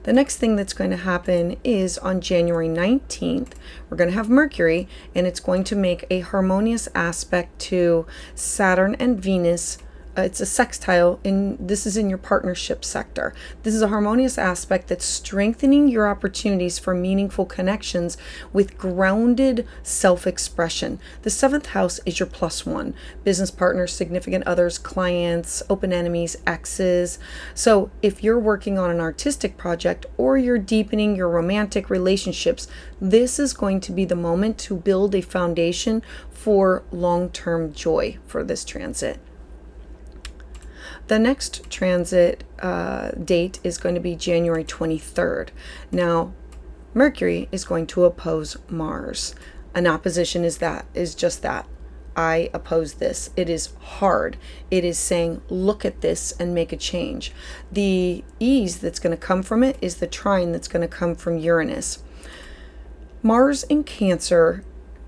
The next thing that's going to happen is on January 19th, we're going to have Mercury, and it's going to make a harmonious aspect to Saturn and Venus. It's a sextile, this is in your partnership sector. This is a harmonious aspect that's strengthening your opportunities for meaningful connections with grounded self-expression. The 7th house is your +1. Business partners, significant others, clients, open enemies, exes. So if you're working on an artistic project or you're deepening your romantic relationships, this is going to be the moment to build a foundation for long-term joy for this transit. The next transit date is going to be January 23rd. Now, Mercury is going to oppose Mars. An opposition is just that. I oppose this. It is hard. It is saying, look at this and make a change. The ease that's going to come from it is the trine that's going to come from Uranus. Mars in Cancer,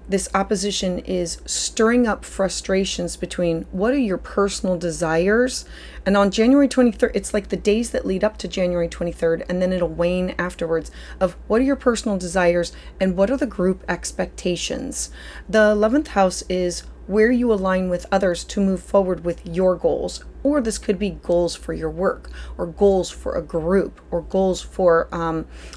this opposition is stirring up frustrations between what are your personal desires. And on January 23rd, it's like the days that lead up to January 23rd, and then it'll wane afterwards, of what are your personal desires and what are the group expectations. The 11th house is where you align with others to move forward with your goals. Or this could be goals for your work, or goals for a group, or goals for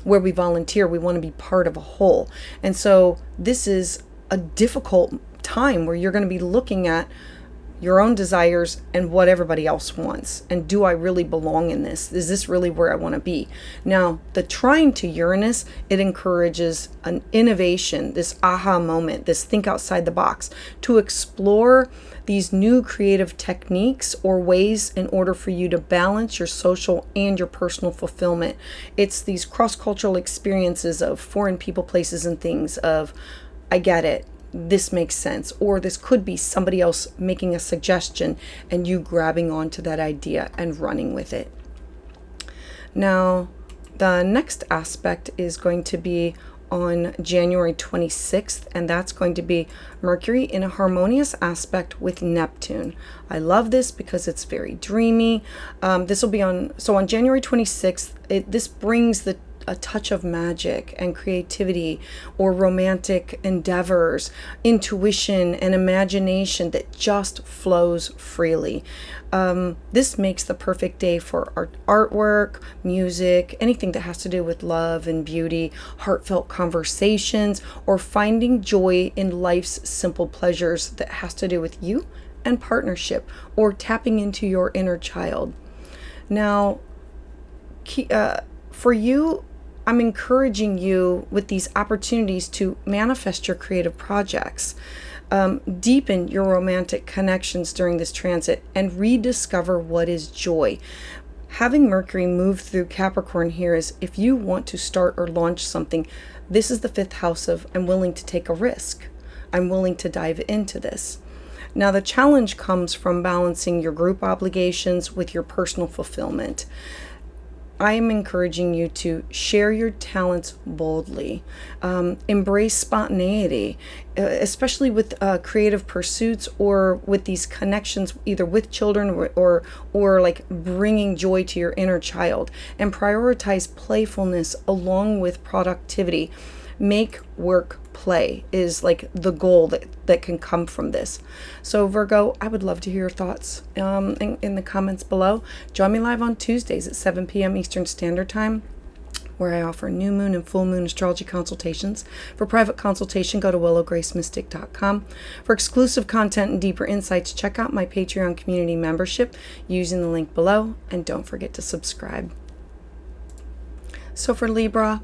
where we volunteer. We want to be part of a whole. And so this is a difficult time where you're going to be looking at your own desires and what everybody else wants. And do I really belong in this? Is this really where I want to be? Now, the trine to Uranus, it encourages an innovation, this aha moment, this think outside the box, to explore these new creative techniques or ways in order for you to balance your social and your personal fulfillment. It's these cross-cultural experiences of foreign people, places, and things of, I get it, this makes sense, or this could be somebody else making a suggestion and you grabbing onto that idea and running with it. Now, the next aspect is going to be on January 26th, and that's going to be Mercury in a harmonious aspect with Neptune. I love this because it's very dreamy. This will be on January 26th, this brings a touch of magic and creativity, or romantic endeavors, intuition and imagination that just flows freely. This makes the perfect day for artwork, music, anything that has to do with love and beauty, heartfelt conversations, or finding joy in life's simple pleasures that has to do with you and partnership, or tapping into your inner child. Now, for you, I'm encouraging you with these opportunities to manifest your creative projects, deepen your romantic connections during this transit, and rediscover what is joy. Having Mercury move through Capricorn here is, if you want to start or launch something, this is the 5th house of, I'm willing to take a risk. I'm willing to dive into this. Now, the challenge comes from balancing your group obligations with your personal fulfillment. I am encouraging you to share your talents boldly, embrace spontaneity, especially with creative pursuits or with these connections, either with children or like bringing joy to your inner child, and prioritize playfulness along with productivity. Make work play is like the goal that can come from this. So Virgo, I would love to hear your thoughts in the comments below. Join me live on Tuesdays at 7 p.m. Eastern Standard Time, where I offer new moon and full moon astrology consultations. For private consultation, go to willowgracemystic.com. For exclusive content and deeper insights, check out my Patreon community membership using the link below, and don't forget to subscribe. So for Libra,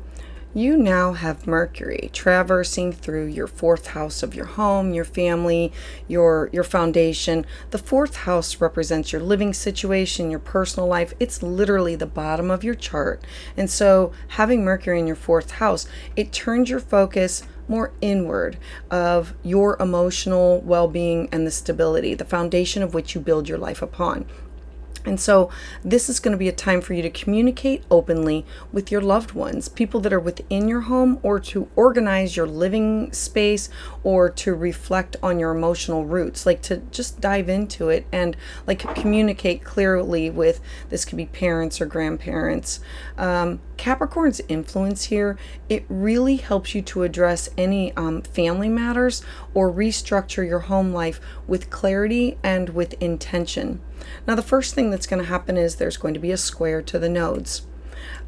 you now have Mercury traversing through your fourth house of your home, your family, your foundation. The fourth house represents your living situation, your personal life. It's literally the bottom of your chart. And so having Mercury in your fourth house, it turns your focus more inward of your emotional well-being and the stability, the foundation of which you build your life upon. And so this is going to be a time for you to communicate openly with your loved ones, people that are within your home, or to organize your living space, or to reflect on your emotional roots, like to just dive into it and like communicate clearly with, this could be parents or grandparents. Capricorn's influence here, it really helps you to address any family matters or restructure your home life with clarity and with intention. Now, the first thing that's going to happen is there's going to be a square to the nodes.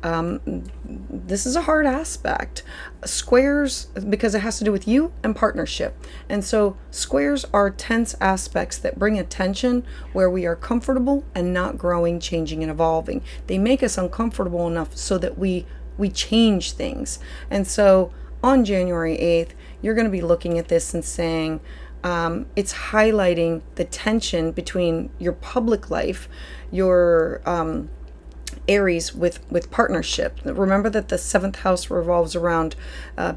This is a hard aspect. Squares, because it has to do with you and partnership. And so squares are tense aspects that bring attention where we are comfortable and not growing, changing, and evolving. They make us uncomfortable enough so that we change things. And so on January 8th, you're going to be looking at this and saying, it's highlighting the tension between your public life, your Aries with partnership. Remember that the seventh house revolves around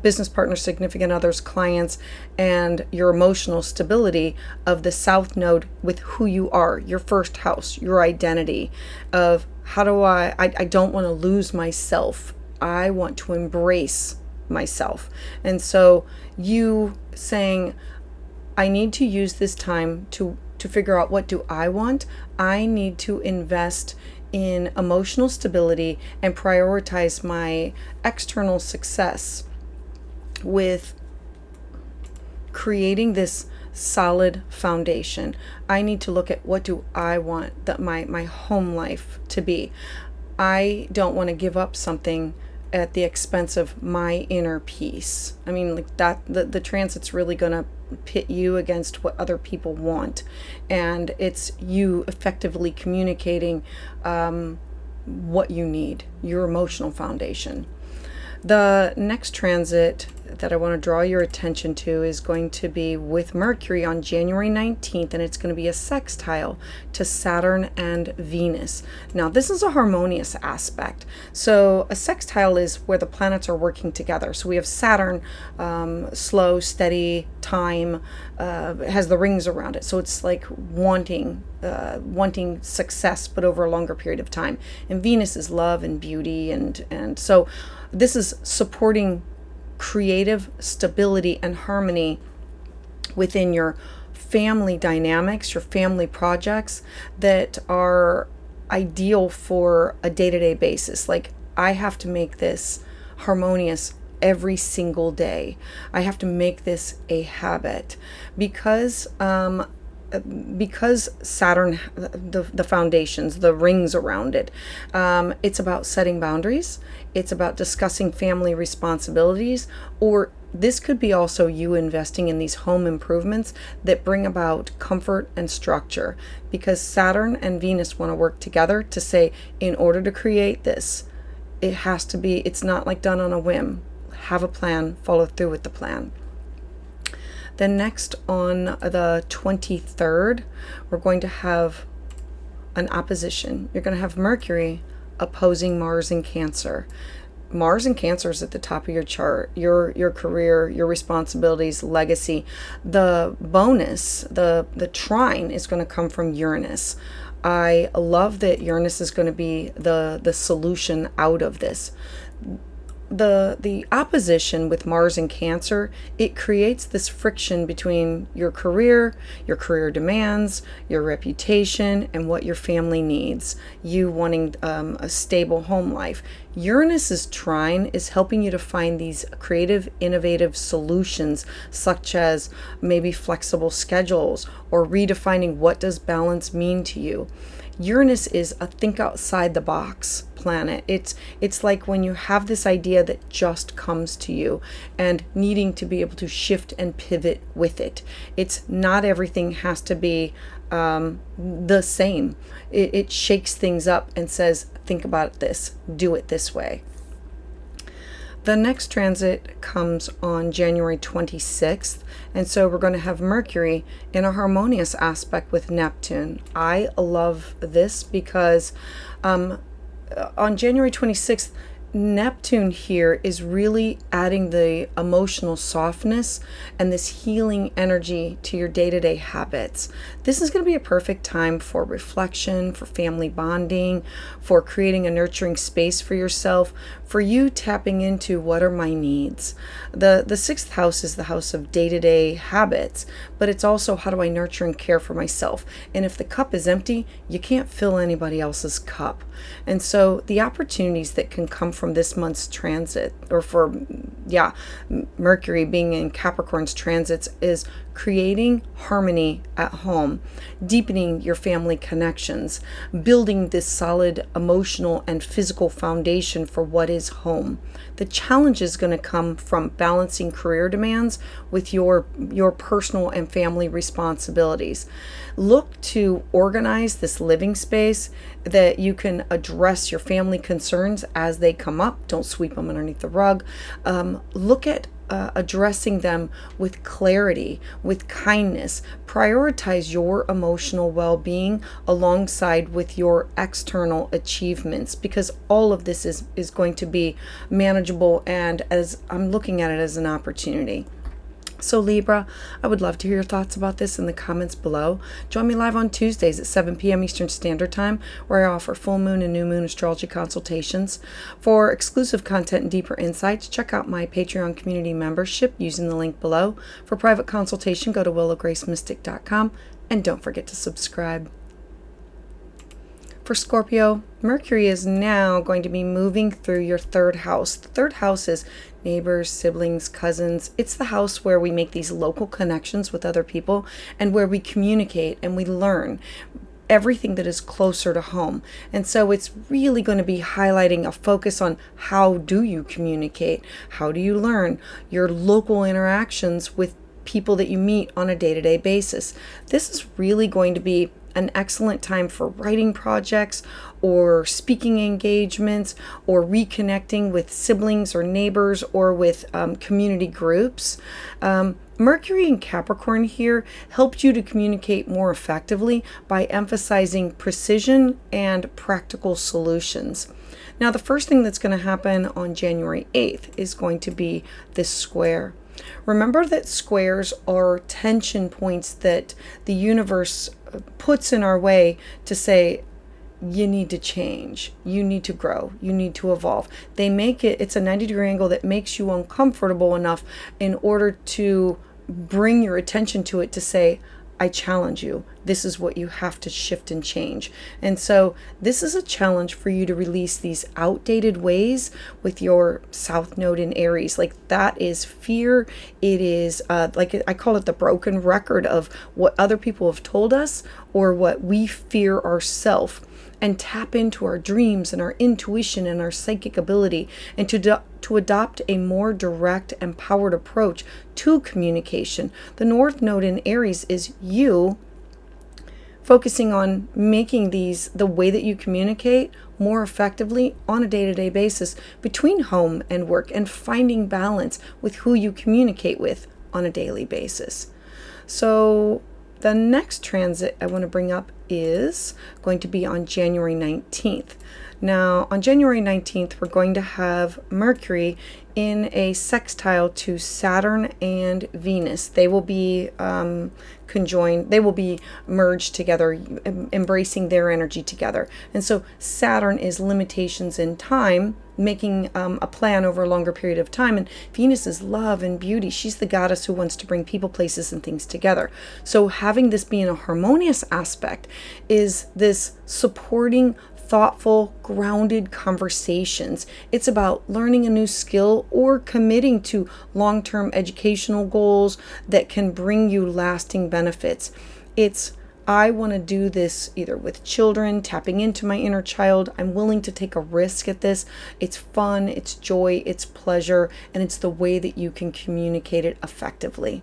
business partners, significant others, clients, and your emotional stability of the south node with who you are, your first house, your identity of how do I don't want to lose myself. I want to embrace myself. And so you saying, I need to use this time to figure out, what do I want? I need to invest in emotional stability and prioritize my external success with creating this solid foundation. I need to look at, what do I want that my home life to be? I don't want to give up something at the expense of my inner peace. I mean, like that, the transit's really going to pit you against what other people want. And it's you effectively communicating what you need, your emotional foundation. The next transit that I want to draw your attention to is going to be with Mercury on January 19th, and it's going to be a sextile to Saturn and Venus. Now, this is a harmonious aspect. So a sextile is where the planets are working together. So we have Saturn, slow, steady, time, has the rings around it. So it's like wanting success, but over a longer period of time. And Venus is love and beauty. And so this is supporting creative stability and harmony within your family dynamics, your family projects that are ideal for a day-to-day basis. Like, I have to make this harmonious every single day. I have to make this a habit because Saturn, the foundations, the rings around it, it's about setting boundaries. It's about discussing family responsibilities, or this could be also you investing in these home improvements that bring about comfort and structure, because Saturn and Venus want to work together to say, in order to create this, it has to be, it's not like done on a whim. Have a plan, follow through with the plan. Then next on the 23rd, we're going to have an opposition. You're going to have Mercury opposing Mars in Cancer. Mars in Cancer is at the top of your chart, your career, your responsibilities, legacy. The bonus, the trine is going to come from Uranus. I love that Uranus is going to be the solution out of this. The opposition with Mars and Cancer, it creates this friction between your career demands, your reputation, and what your family needs, you wanting a stable home life. Uranus's trine is helping you to find these creative, innovative solutions, such as maybe flexible schedules or redefining what does balance mean to you. Uranus is a think outside the box planet. It's like when you have this idea that just comes to you and needing to be able to shift and pivot with it. It's not everything has to be the same. It shakes things up and says, think about this, do it this way. The next transit comes on January 26th, and so we're going to have Mercury in a harmonious aspect with Neptune. I love this because on January 26th, Neptune here is really adding the emotional softness and this healing energy to your day-to-day habits. This is going to be a perfect time for reflection, for family bonding, for creating a nurturing space for yourself, for you tapping into what are my needs. The sixth house is the house of day-to-day habits, but it's also how do I nurture and care for myself. And if the cup is empty, you can't fill anybody else's cup. And so the opportunities that can come from this month's transit, or Mercury being in Capricorn's transits, is creating harmony at home, deepening your family connections, building this solid emotional and physical foundation for what is home. The challenge is going to come from balancing career demands with your personal and family responsibilities. Look to organize this living space that you can address your family concerns as they come up. Don't sweep them underneath the rug. Look at addressing them with clarity, with kindness. Prioritize your emotional well-being alongside with your external achievements, because all of this is going to be manageable, and as I'm looking at it as an opportunity. So Libra, I would love to hear your thoughts about this in the comments below. Join me live on Tuesdays at 7 p.m. Eastern Standard Time, where I offer full moon and new moon astrology consultations. For exclusive content and deeper insights, check out my Patreon community membership using the link below. For private consultation, go to willowgracemystic.com, and don't forget to subscribe. For Scorpio, Mercury is now going to be moving through your third house. The third house is neighbors, siblings, cousins. It's the house where we make these local connections with other people and where we communicate and we learn everything that is closer to home. And so it's really going to be highlighting a focus on how do you communicate? How do you learn your local interactions with people that you meet on a day-to-day basis? This is really going to be an excellent time for writing projects or speaking engagements or reconnecting with siblings or neighbors or with community groups. Mercury in Capricorn here helps you to communicate more effectively by emphasizing precision and practical solutions. Now, the first thing that's going to happen on January 8th is going to be this square. Remember that squares are tension points that the universe puts in our way to say, you need to change, you need to grow, you need to evolve. They make it's a 90-degree angle that makes you uncomfortable enough in order to bring your attention to it to say, I challenge you. This is what you have to shift and change. And so this is a challenge for you to release these outdated ways with your South Node in Aries. Like, that is fear. It is like I call it the broken record of what other people have told us or what we fear ourselves. And tap into our dreams and our intuition and our psychic ability, and to adopt a more direct, empowered approach to communication. The North Node in Aries is you focusing on making the way that you communicate more effectively on a day-to-day basis between home and work, and finding balance with who you communicate with on a daily basis. So the next transit I want to bring up is going to be on January 19th. Now, on January 19th, we're going to have Mercury in a sextile to Saturn and Venus. They will be conjoined, they will be merged together, embracing their energy together. And so Saturn is limitations in time, making a plan over a longer period of time. And Venus is love and beauty. She's the goddess who wants to bring people, places, and things together. So having this be in a harmonious aspect is this supporting thoughtful, grounded conversations. It's about learning a new skill or committing to long-term educational goals that can bring you lasting benefits. It's, I want to do this either with children, tapping into my inner child. I'm willing to take a risk at this. It's fun, it's joy, it's pleasure, and it's the way that you can communicate it effectively.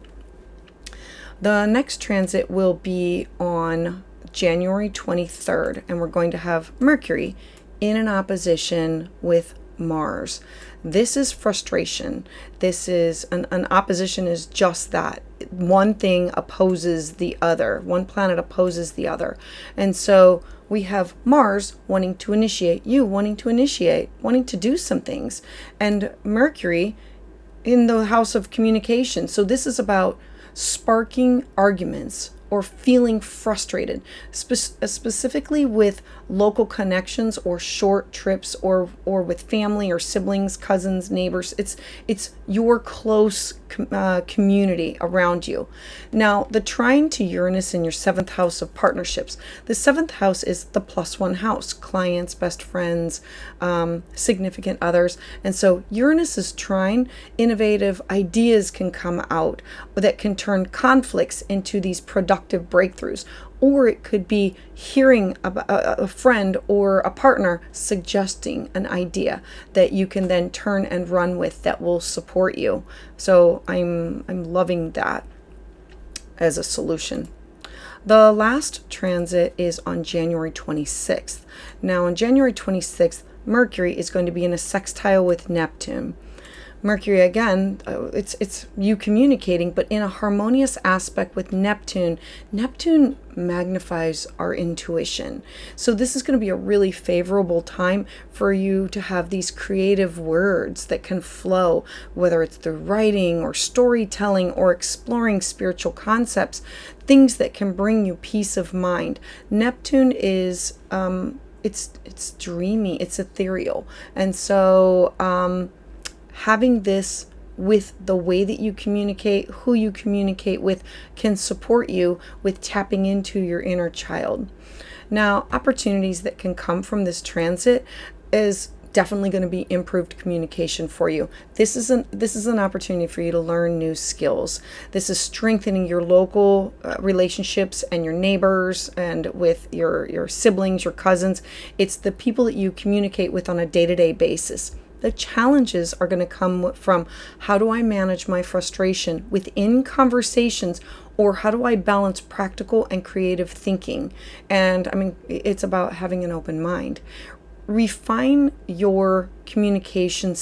The next transit will be on January 23rd, and we're going to have Mercury in an opposition with Mars. This is frustration. This is an opposition is just that. One thing opposes the other. One planet opposes the other. And so we have Mars wanting to initiate, you wanting to initiate, wanting to do some things, and Mercury in the house of communication. So this is about sparking arguments or feeling frustrated, specifically with local connections or short trips, or with family or siblings, cousins, neighbors. It's your close community around you. Now, the trine to Uranus in your 7th house of partnerships. The 7th house is the +1 house, clients, best friends, significant others. And so Uranus is trine. Innovative ideas can come out that can turn conflicts into these productive breakthroughs. Or it could be hearing about a friend or a partner suggesting an idea that you can then turn and run with that will support you. So I'm loving that as a solution. The last transit is on January 26th. Now on January 26th, Mercury is going to be in a sextile with Neptune. Mercury, again, it's you communicating, but in a harmonious aspect with Neptune. Neptune magnifies our intuition. So this is going to be a really favorable time for you to have these creative words that can flow, whether it's through writing or storytelling or exploring spiritual concepts, things that can bring you peace of mind. Neptune is, it's dreamy, it's ethereal. And so, having this with the way that you communicate, who you communicate with, can support you with tapping into your inner child. Now, opportunities that can come from this transit is definitely going to be improved communication for you. This is an opportunity for you to learn new skills. This is strengthening your local relationships and your neighbors and with your siblings, your cousins. It's the people that you communicate with on a day-to-day basis. The challenges are going to come from, how do I manage my frustration within conversations, or how do I balance practical and creative thinking? And I mean, it's about having an open mind. Refine your communication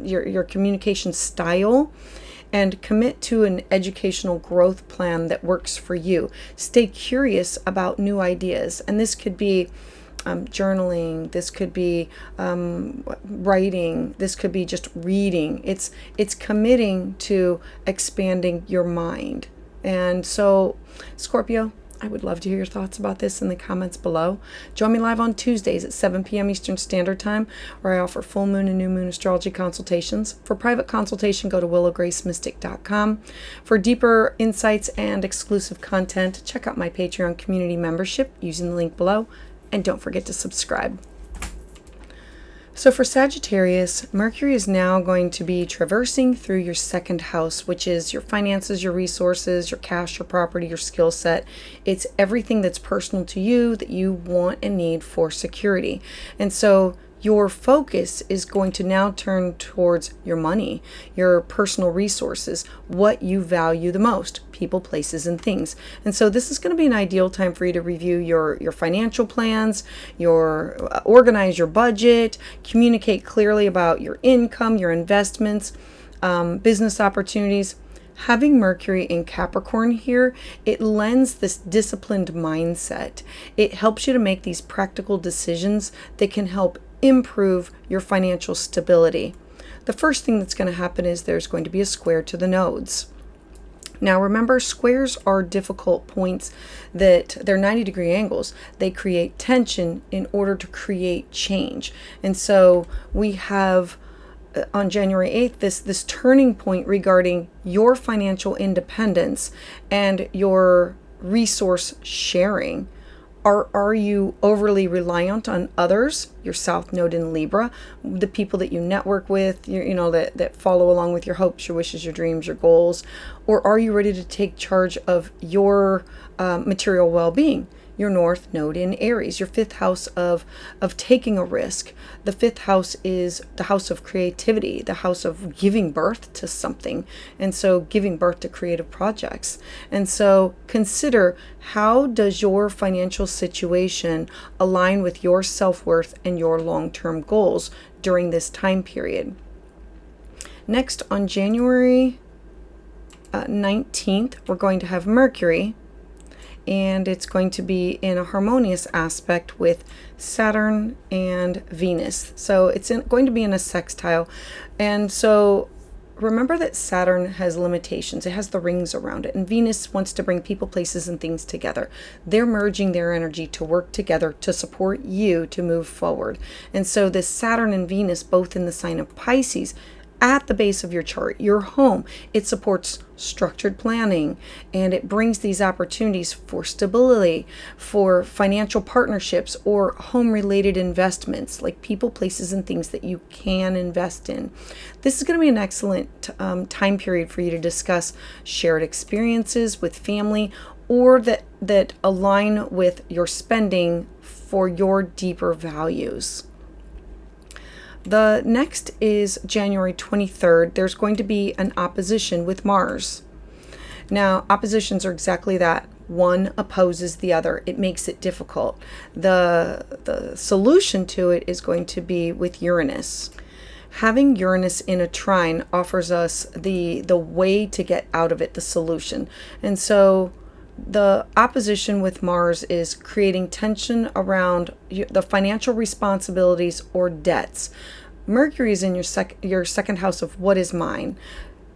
your communication style, and commit to an educational growth plan that works for you. Stay curious about new ideas, and this could be journaling, this could be writing, this could be just reading. It's committing to expanding your mind. And so, Scorpio, I would love to hear your thoughts about this in the comments below. Join me live on Tuesdays at 7 p.m. Eastern Standard Time, where I offer full moon and new moon astrology consultations. For private consultation, go to willowgracemystic.com. For deeper insights and exclusive content, check out my Patreon community membership using the link below. And don't forget to subscribe. So for Sagittarius, Mercury is now going to be traversing through your 2nd house, which is your finances, your resources, your cash, your property, your skill set. It's everything that's personal to you that you want and need for security. And so your focus is going to now turn towards your money, your personal resources, what you value the most, people, places, and things. And so this is going to be an ideal time for you to review your financial plans, organize your budget, communicate clearly about your income, your investments, business opportunities. Having Mercury in Capricorn here, it lends this disciplined mindset. It helps you to make these practical decisions that can help improve your financial stability. The first thing that's going to happen is there's going to be a square to the nodes. Now remember, squares are difficult points that they're 90-degree angles. They create tension in order to create change. And so we have on January 8th this turning point regarding your financial independence and your resource sharing. Are you overly reliant on others, your South Node in Libra, the people that you network with, that follow along with your hopes, your wishes, your dreams, your goals? Or are you ready to take charge of your material well-being? Your North Node in Aries, your 5th house of taking a risk. The 5th house is the house of creativity, the house of giving birth to something, and so giving birth to creative projects. And so consider, how does your financial situation align with your self-worth and your long-term goals? during this time period. Next, on January 19th, we're going to have Mercury, and it's going to be in a harmonious aspect with Saturn and Venus. So it's going to be in a sextile. And so remember that Saturn has limitations. It has the rings around it. And Venus wants to bring people, places, and things together. They're merging their energy to work together to support you to move forward. And so this Saturn and Venus, both in the sign of Pisces, at the base of your chart, your home, it supports structured planning, and it brings these opportunities for stability, for financial partnerships, or home-related investments, like people, places, and things that you can invest in. This is going to be an excellent time period for you to discuss shared experiences with family, or that align with your spending for your deeper values. The next is January 23rd. There's going to be an opposition with Mars. Now, oppositions are exactly that. One opposes the other. It makes it difficult. The solution to it is going to be with Uranus. Having Uranus in a trine offers us the way to get out of it, the solution. And so the opposition with Mars is creating tension around the financial responsibilities or debts. Mercury is in your second house of what is mine.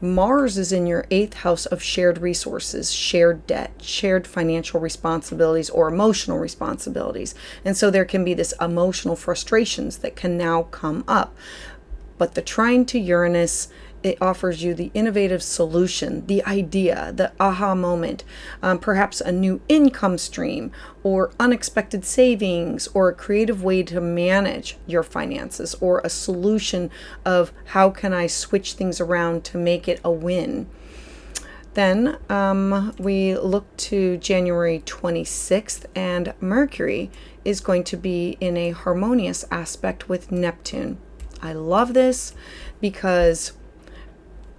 Mars is in your 8th house of shared resources, shared debt, shared financial responsibilities, or emotional responsibilities. And so there can be this emotional frustrations that can now come up. But the trine to Uranus, it offers you the innovative solution, the idea, the aha moment, perhaps a new income stream, or unexpected savings, or a creative way to manage your finances, or a solution of how can I switch things around to make it a win. Then we look to January 26th, and Mercury is going to be in a harmonious aspect with Neptune. I love this because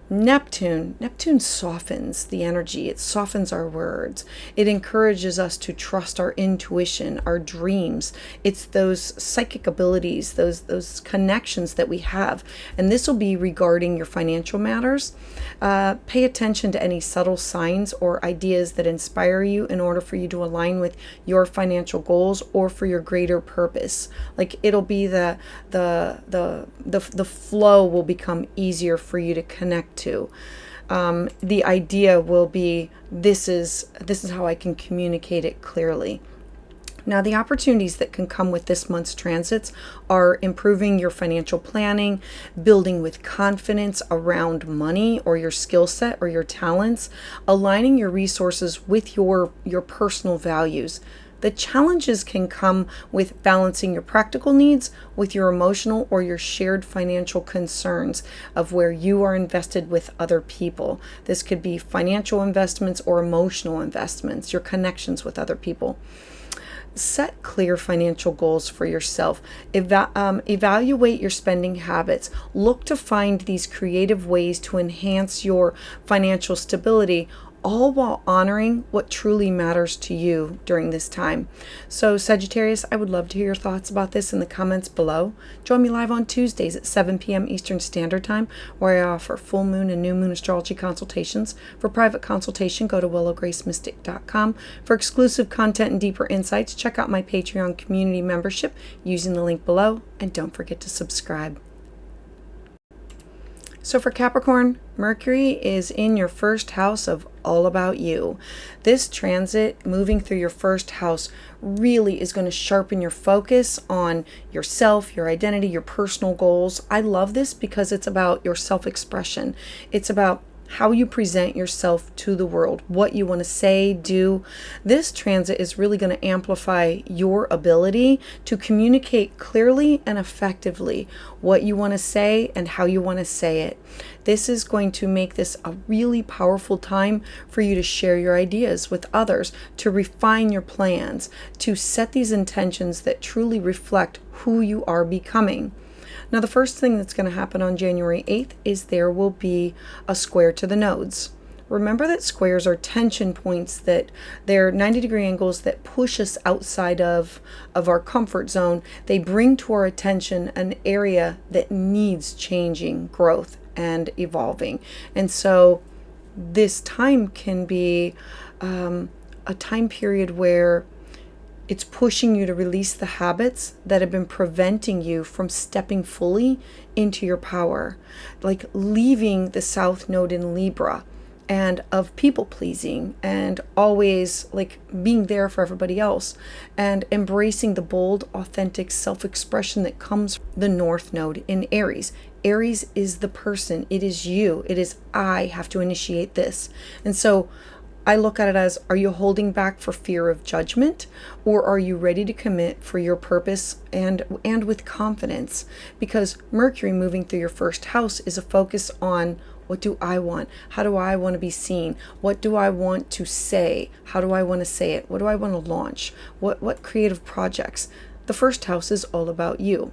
Neptune softens the energy. It softens our words. It encourages us to trust our intuition, our dreams. It's those psychic abilities, those connections that we have. And this will be regarding your financial matters. Pay attention to any subtle signs or ideas that inspire you in order for you to align with your financial goals or for your greater purpose. Like it'll be the flow will become easier for you to connect to. The idea will be, this is how I can communicate it clearly. Now, the opportunities that can come with this month's transits are improving your financial planning, building with confidence around money or your skill set or your talents, aligning your resources with your personal values. The challenges can come with balancing your practical needs with your emotional or your shared financial concerns of where you are invested with other people. This could be financial investments or emotional investments, your connections with other people. Set clear financial goals for yourself. Evaluate your spending habits. Look to find these creative ways to enhance your financial stability, all while honoring what truly matters to you during this time. So Sagittarius, I would love to hear your thoughts about this in the comments below. Join me live on Tuesdays at 7 p.m. Eastern Standard Time, where I offer full moon and new moon astrology consultations. For private consultation, go to willowgracemystic.com. For exclusive content and deeper insights, check out my Patreon community membership using the link below, and don't forget to subscribe. So for Capricorn, Mercury is in your first house of all about you. This transit moving through your first house really is going to sharpen your focus on yourself, your identity, your personal goals. I love this because it's about your self-expression. It's about how you present yourself to the world, what you want to say, do. This transit is really going to amplify your ability to communicate clearly and effectively what you want to say and how you want to say it. This is going to make this a really powerful time for you to share your ideas with others, to refine your plans, to set these intentions that truly reflect who you are becoming. Now, the first thing that's going to happen on January 8th is there will be a square to the nodes. remember that squares are tension points, that they're 90-degree angles that push us outside of our comfort zone. They bring to our attention an area that needs changing, growth, and evolving. And so this time can be a time period where it's pushing you to release the habits that have been preventing you from stepping fully into your power, like leaving the South Node in Libra and of people pleasing and always like being there for everybody else, and embracing the bold, authentic self-expression that comes from the North Node in Aries. Aries is the person. It is you. It is I have to initiate this. And so I look at it as, are you holding back for fear of judgment, or are you ready to commit for your purpose and with confidence? Because Mercury moving through your first house is a focus on, what do I want? How do I want to be seen? What do I want to say? How do I want to say it? What do I want to launch? What creative projects? The first house is all about you.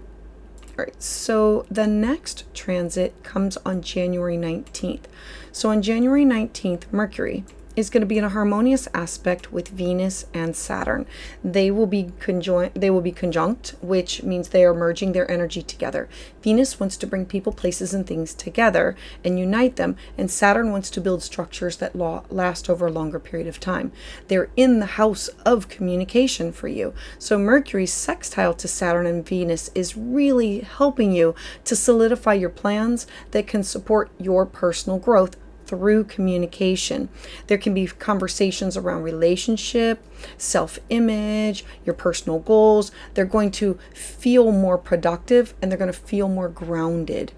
All right, so the next transit comes on January 19th. So on January 19th, Mercury is going to be in a harmonious aspect with Venus and Saturn. They will be conjunct, which means they are merging their energy together. Venus wants to bring people, places, and things together and unite them, and Saturn wants to build structures that last over a longer period of time. They're in the house of communication for you. So Mercury's sextile to Saturn and Venus is really helping you to solidify your plans that can support your personal growth through communication. There can be conversations around relationship, self-image, your personal goals. They're going to feel more productive, and they're going to feel more grounded.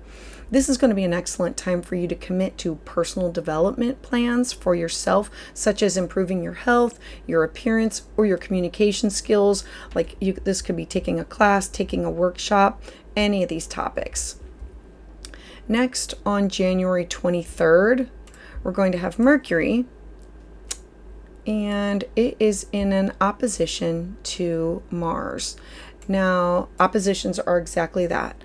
This is going to be an excellent time for you to commit to personal development plans for yourself, such as improving your health, your appearance, or your communication skills. This could be taking a class, taking a workshop, any of these topics. Next, on January 23rd, we're going to have Mercury, and it is in an opposition to Mars. Now, oppositions are exactly that.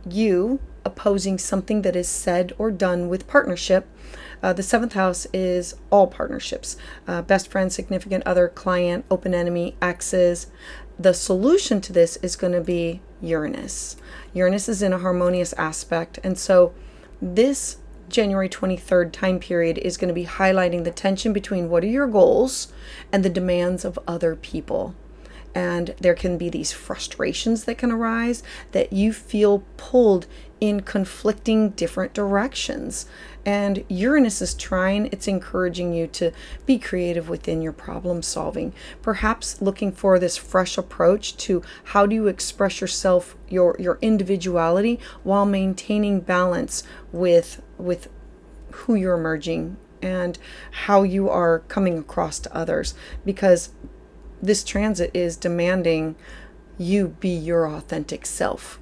You opposing something that is said or done with partnership. The seventh house is all partnerships, best friend, significant other, client, open enemy, exes. The solution to this is going to be Uranus. Uranus is in a harmonious aspect, and so this January 23rd time period is going to be highlighting the tension between what are your goals and the demands of other people. And there can be these frustrations that can arise, that you feel pulled in conflicting different directions. And Uranus trine, it's encouraging you to be creative within your problem solving. Perhaps looking for this fresh approach to how do you express yourself, your individuality, while maintaining balance with who you're merging and how you are coming across to others. Because this transit is demanding you be your authentic self.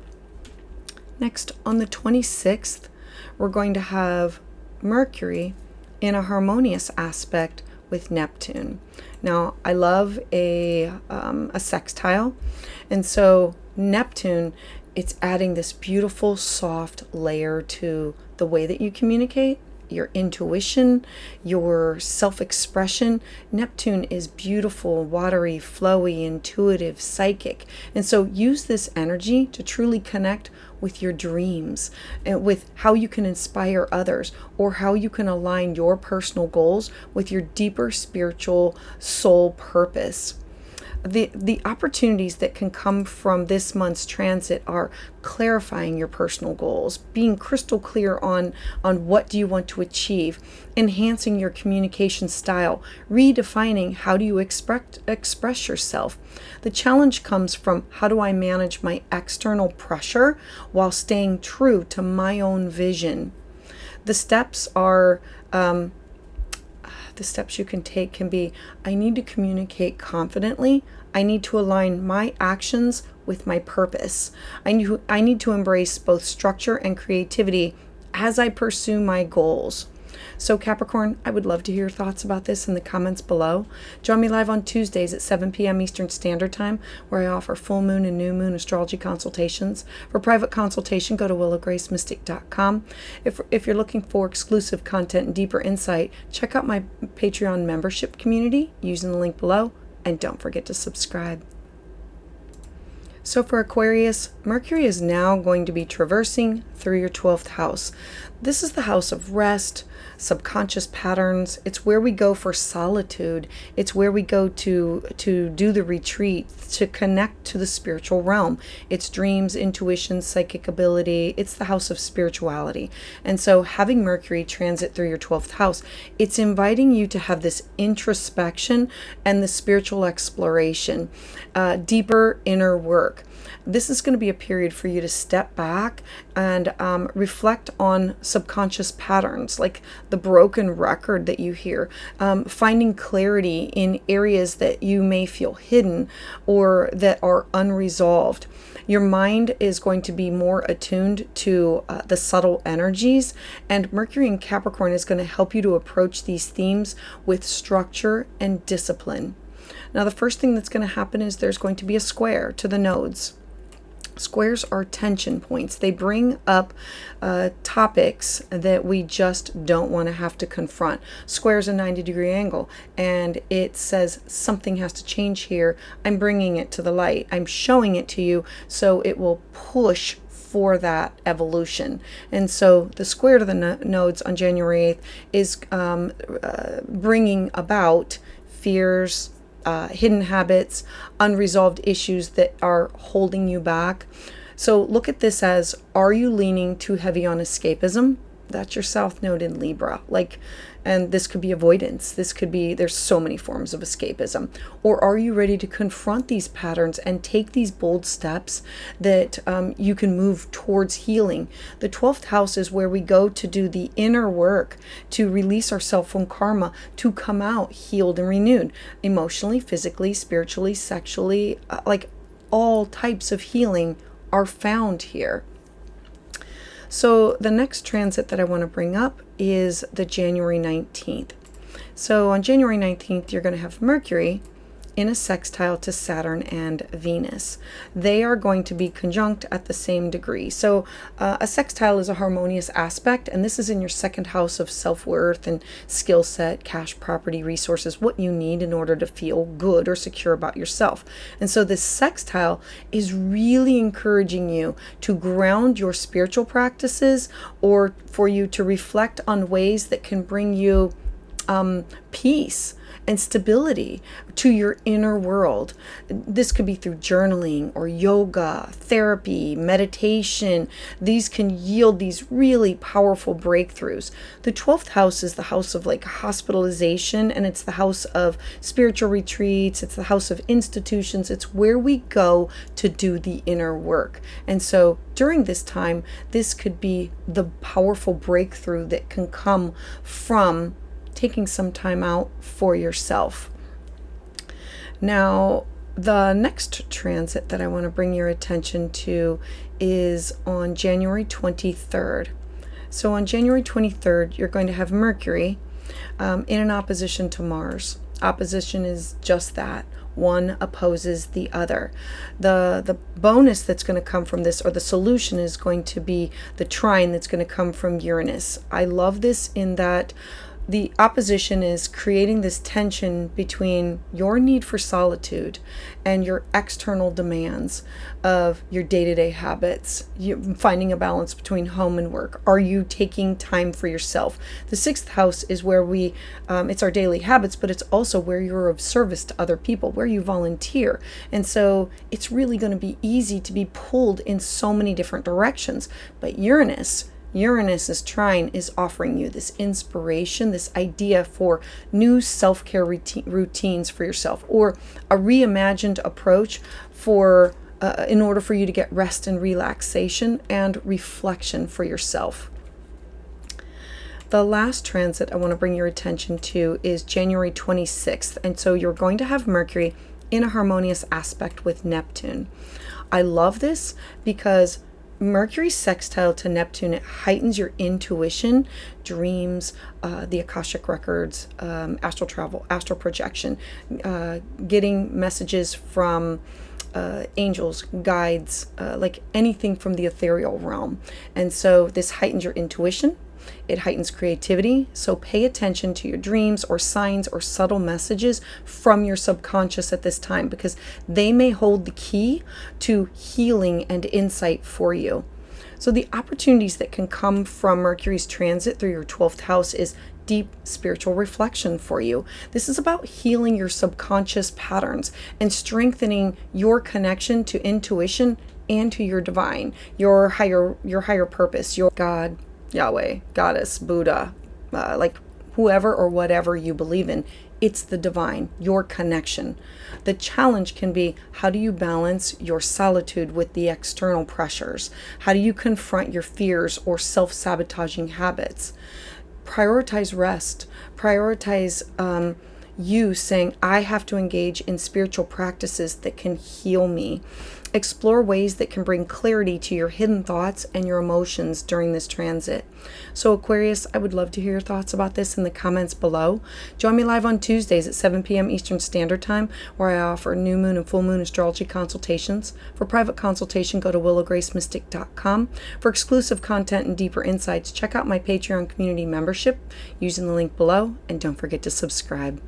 Next, on the 26th, we're going to have Mercury in a harmonious aspect with Neptune. Now, I love a sextile, and so Neptune, it's adding this beautiful, soft layer to the way that you communicate, your intuition, your self-expression. Neptune is beautiful, watery, flowy, intuitive, psychic. And so use this energy to truly connect with your dreams and with how you can inspire others, or how you can align your personal goals with your deeper spiritual soul purpose. The opportunities that can come from this month's transit are clarifying your personal goals, being crystal clear on what do you want to achieve, enhancing your communication style, redefining how do you express yourself. The challenge comes from, how do I manage my external pressure while staying true to my own vision? The steps are the steps you can take can be, I need to communicate confidently. I need to align my actions with my purpose. I need to embrace both structure and creativity as I pursue my goals. So Capricorn, I would love to hear your thoughts about this in the comments below. Join me live on Tuesdays at 7 p.m. Eastern Standard Time, where I offer full moon and new moon astrology consultations. For private consultation, go to willowgracemystic.com. If you're looking for exclusive content and deeper insight, check out my Patreon membership community using the link below, and don't forget to subscribe. So for Aquarius, Mercury is now going to be traversing through your 12th house. This is the house of rest, subconscious patterns. It's where we go for solitude. It's where we go to do the retreat, to connect to the spiritual realm. It's dreams, intuition, psychic ability. It's the house of spirituality. And so having Mercury transit through your 12th house, it's inviting you to have this introspection and the spiritual exploration, deeper inner work. This is going to be a period for you to step back and reflect on subconscious patterns, like the broken record that you hear, finding clarity in areas that you may feel hidden or that are unresolved. Your mind is going to be more attuned to the subtle energies, and Mercury in Capricorn is going to help you to approach these themes with structure and discipline. Now, the first thing that's going to happen is there's going to be a square to the nodes. Squares are tension points. They bring up topics that we just don't want to have to confront. Square's a 90-degree angle, and it says something has to change here. I'm bringing it to the light. I'm showing it to you so it will push for that evolution. And so the square to the nodes on January 8th is bringing about fears, hidden habits, unresolved issues that are holding you back. So look at this as, are you leaning too heavy on escapism? That's your South Node in Libra. And this could be avoidance. This could be, there's so many forms of escapism. Or are you ready to confront these patterns and take these bold steps that you can move towards healing? The 12th house is where we go to do the inner work, to release ourselves from karma, to come out healed and renewed, emotionally, physically, spiritually, sexually, like all types of healing are found here. So the next transit that I want to bring up is the January 19th. So on January 19th, you're going to have Mercury in a sextile to Saturn and Venus. They are going to be conjunct at the same degree. So a sextile is a harmonious aspect, and this is in your second house of self-worth and skill set, cash, property, resources, what you need in order to feel good or secure about yourself. And so this sextile is really encouraging you to ground your spiritual practices, or for you to reflect on ways that can bring you peace and stability to your inner world. This could be through journaling or yoga, therapy, meditation. These can yield these really powerful breakthroughs. The 12th house is the house of hospitalization, and it's the house of spiritual retreats. It's the house of institutions. It's where we go to do the inner work. And so during this time, this could be the powerful breakthrough that can come from taking some time out for yourself. Now, the next transit that I want to bring your attention to is on January 23rd. So on January 23rd, you're going to have Mercury in an opposition to Mars. Opposition is just that. One opposes the other. The bonus that's going to come from this, or the solution, is going to be the trine that's going to come from Uranus. I love this in that the opposition is creating this tension between your need for solitude and your external demands of your day-to-day habits. You finding a balance between home and work. Are you taking time for yourself? The 6th house is where we, it's our daily habits, but it's also where you're of service to other people, where you volunteer. And so it's really going to be easy to be pulled in so many different directions. But Uranus's trine is offering you this inspiration, this idea for new self-care routines for yourself, or a reimagined approach for in order for you to get rest and relaxation and reflection for yourself. The last transit I want to bring your attention to is January 26th. And so you're going to have Mercury in a harmonious aspect with Neptune. I love this because Mercury sextile to Neptune, it heightens your intuition, dreams, the Akashic records, astral travel, astral projection, getting messages from angels, guides, like anything from the ethereal realm. And so this heightens your intuition. It heightens creativity. So pay attention to your dreams or signs or subtle messages from your subconscious at this time, because they may hold the key to healing and insight for you. So the opportunities that can come from Mercury's transit through your 12th house is deep spiritual reflection for you. This is about healing your subconscious patterns and strengthening your connection to intuition and to your divine, your higher purpose, your God, Yahweh, Goddess, Buddha, like whoever or whatever you believe in. It's the divine, your connection. The challenge can be, how do you balance your solitude with the external pressures? How do you confront your fears or self-sabotaging habits? Prioritize rest. Prioritize you saying, I have to engage in spiritual practices that can heal me. Explore ways that can bring clarity to your hidden thoughts and your emotions during this transit. So Aquarius, I would love to hear your thoughts about this in the comments below. Join me live on Tuesdays at 7 p.m. Eastern Standard Time, where I offer new moon and full moon astrology consultations. For private consultation, go to willowgracemystic.com. For exclusive content and deeper insights, check out my Patreon community membership using the link below, and don't forget to subscribe.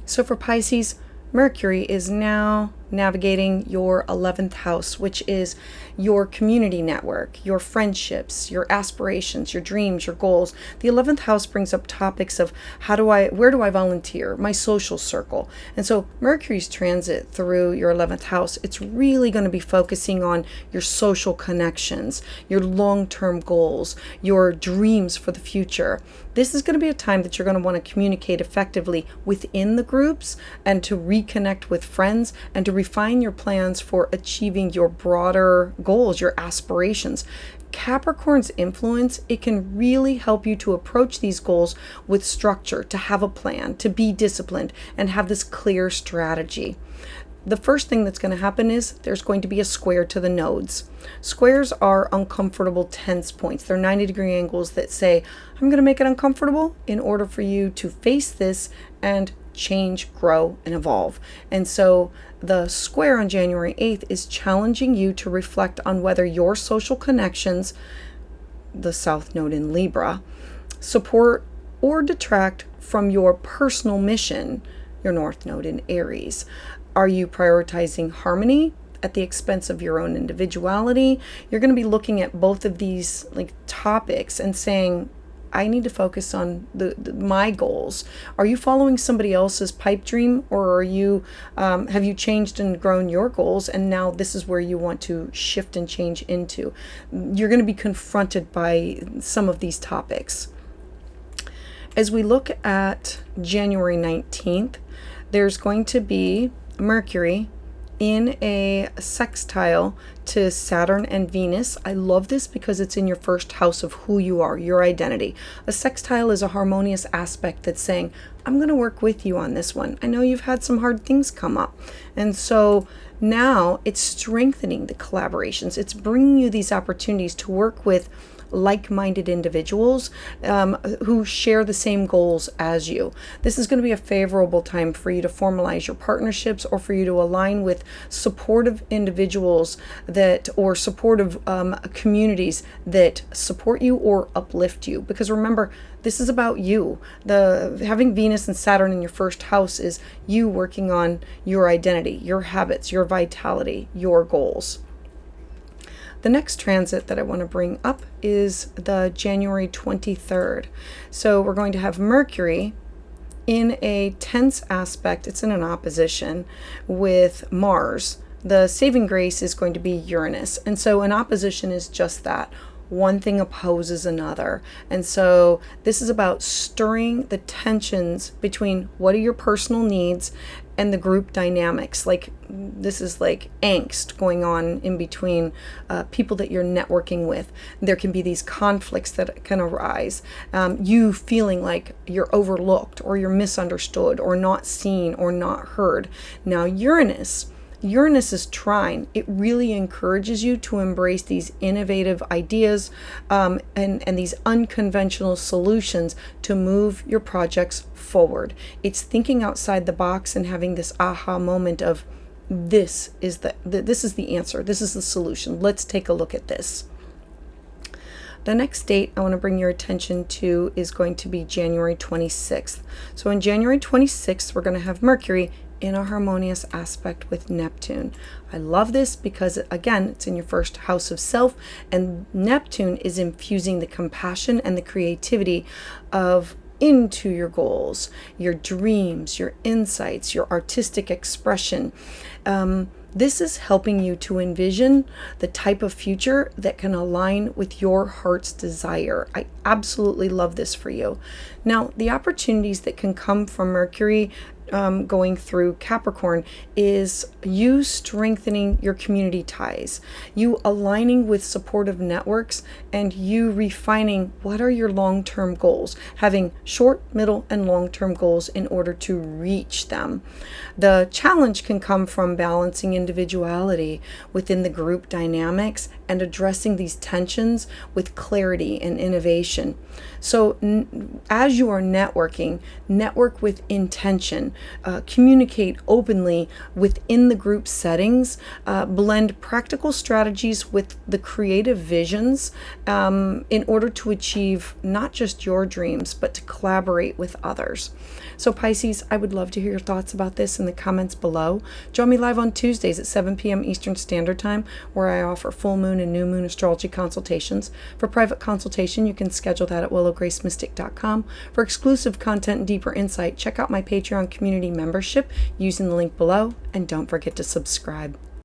So for Pisces, Mercury is now navigating your 11th house, which is your community network, your friendships, your aspirations, your dreams, your goals. The 11th house brings up topics of where do I volunteer, my social circle. And so Mercury's transit through your 11th house, it's really going to be focusing on your social connections, your long-term goals, your dreams for the future. This is going to be a time that you're going to want to communicate effectively within the groups and to reconnect with friends and to refine your plans for achieving your broader goals, your aspirations. Capricorn's influence, it can really help you to approach these goals with structure, to have a plan, to be disciplined, and have this clear strategy. The first thing that's going to happen is there's going to be a square to the nodes. Squares are uncomfortable tense points. They're 90-degree angles that say, I'm going to make it uncomfortable in order for you to face this and change, grow, and evolve. And so the square on January 8th is challenging you to reflect on whether your social connections, the South Node in Libra, support or detract from your personal mission, your North Node in Aries. Are you prioritizing harmony at the expense of your own individuality? You're going to be looking at both of these topics and saying, I need to focus on my goals. Are you following somebody else's pipe dream, or are you have you changed and grown your goals, and now this is where you want to shift and change into? You're going to be confronted by some of these topics. As we look at January 19th, there's going to be Mercury in a sextile to Saturn and Venus. I love this because it's in your first house of who you are, your identity. A sextile is a harmonious aspect that's saying, I'm going to work with you on this one. I know you've had some hard things come up. And so now it's strengthening the collaborations. It's bringing you these opportunities to work with like-minded individuals who share the same goals as you. This is going to be a favorable time for you to formalize your partnerships, or for you to align with supportive individuals or supportive communities that support you or uplift you. Because remember, this is about you. Having Venus and Saturn in your first house is you working on your identity, your habits, your vitality, your goals. The next transit that I want to bring up is the January 23rd. So we're going to have Mercury in a tense aspect. It's in an opposition with Mars. The saving grace is going to be Uranus. And so an opposition is just that. One thing opposes another. And so this is about stirring the tensions between what are your personal needs and the group dynamics. This is like angst going on in between people that you're networking with. There can be these conflicts that can arise. You feeling like you're overlooked, or you're misunderstood, or not seen, or not heard. Now Uranus Uranus's trine, it really encourages you to embrace these innovative ideas and these unconventional solutions to move your projects forward. It's thinking outside the box and having this aha moment of, this is the answer. This is the solution. Let's take a look at this. The next date I want to bring your attention to is going to be January 26th. So on January 26th, we're going to have Mercury in a harmonious aspect with Neptune. I love this because, again, it's in your first house of self, and Neptune is infusing the compassion and the creativity of into your goals, your dreams, your insights, your artistic expression. This is helping you to envision the type of future that can align with your heart's desire. I absolutely love this for you. Now, the opportunities that can come from Mercury going through Capricorn is you strengthening your community ties, you aligning with supportive networks, and you refining what are your long-term goals, having short, middle, and long-term goals in order to reach them. The challenge can come from balancing individuality within the group dynamics and addressing these tensions with clarity and innovation. So as you are networking, network with intention, communicate openly within the group settings, blend practical strategies with the creative visions in order to achieve not just your dreams, but to collaborate with others. So Pisces, I would love to hear your thoughts about this in the comments below. Join me live on Tuesdays at 7 p.m. Eastern Standard Time, where I offer full moon and new moon astrology consultations. For private consultation, you can schedule that at willowgracemystic.com. For exclusive content and deeper insight, check out my Patreon community membership using the link below, and don't forget to subscribe.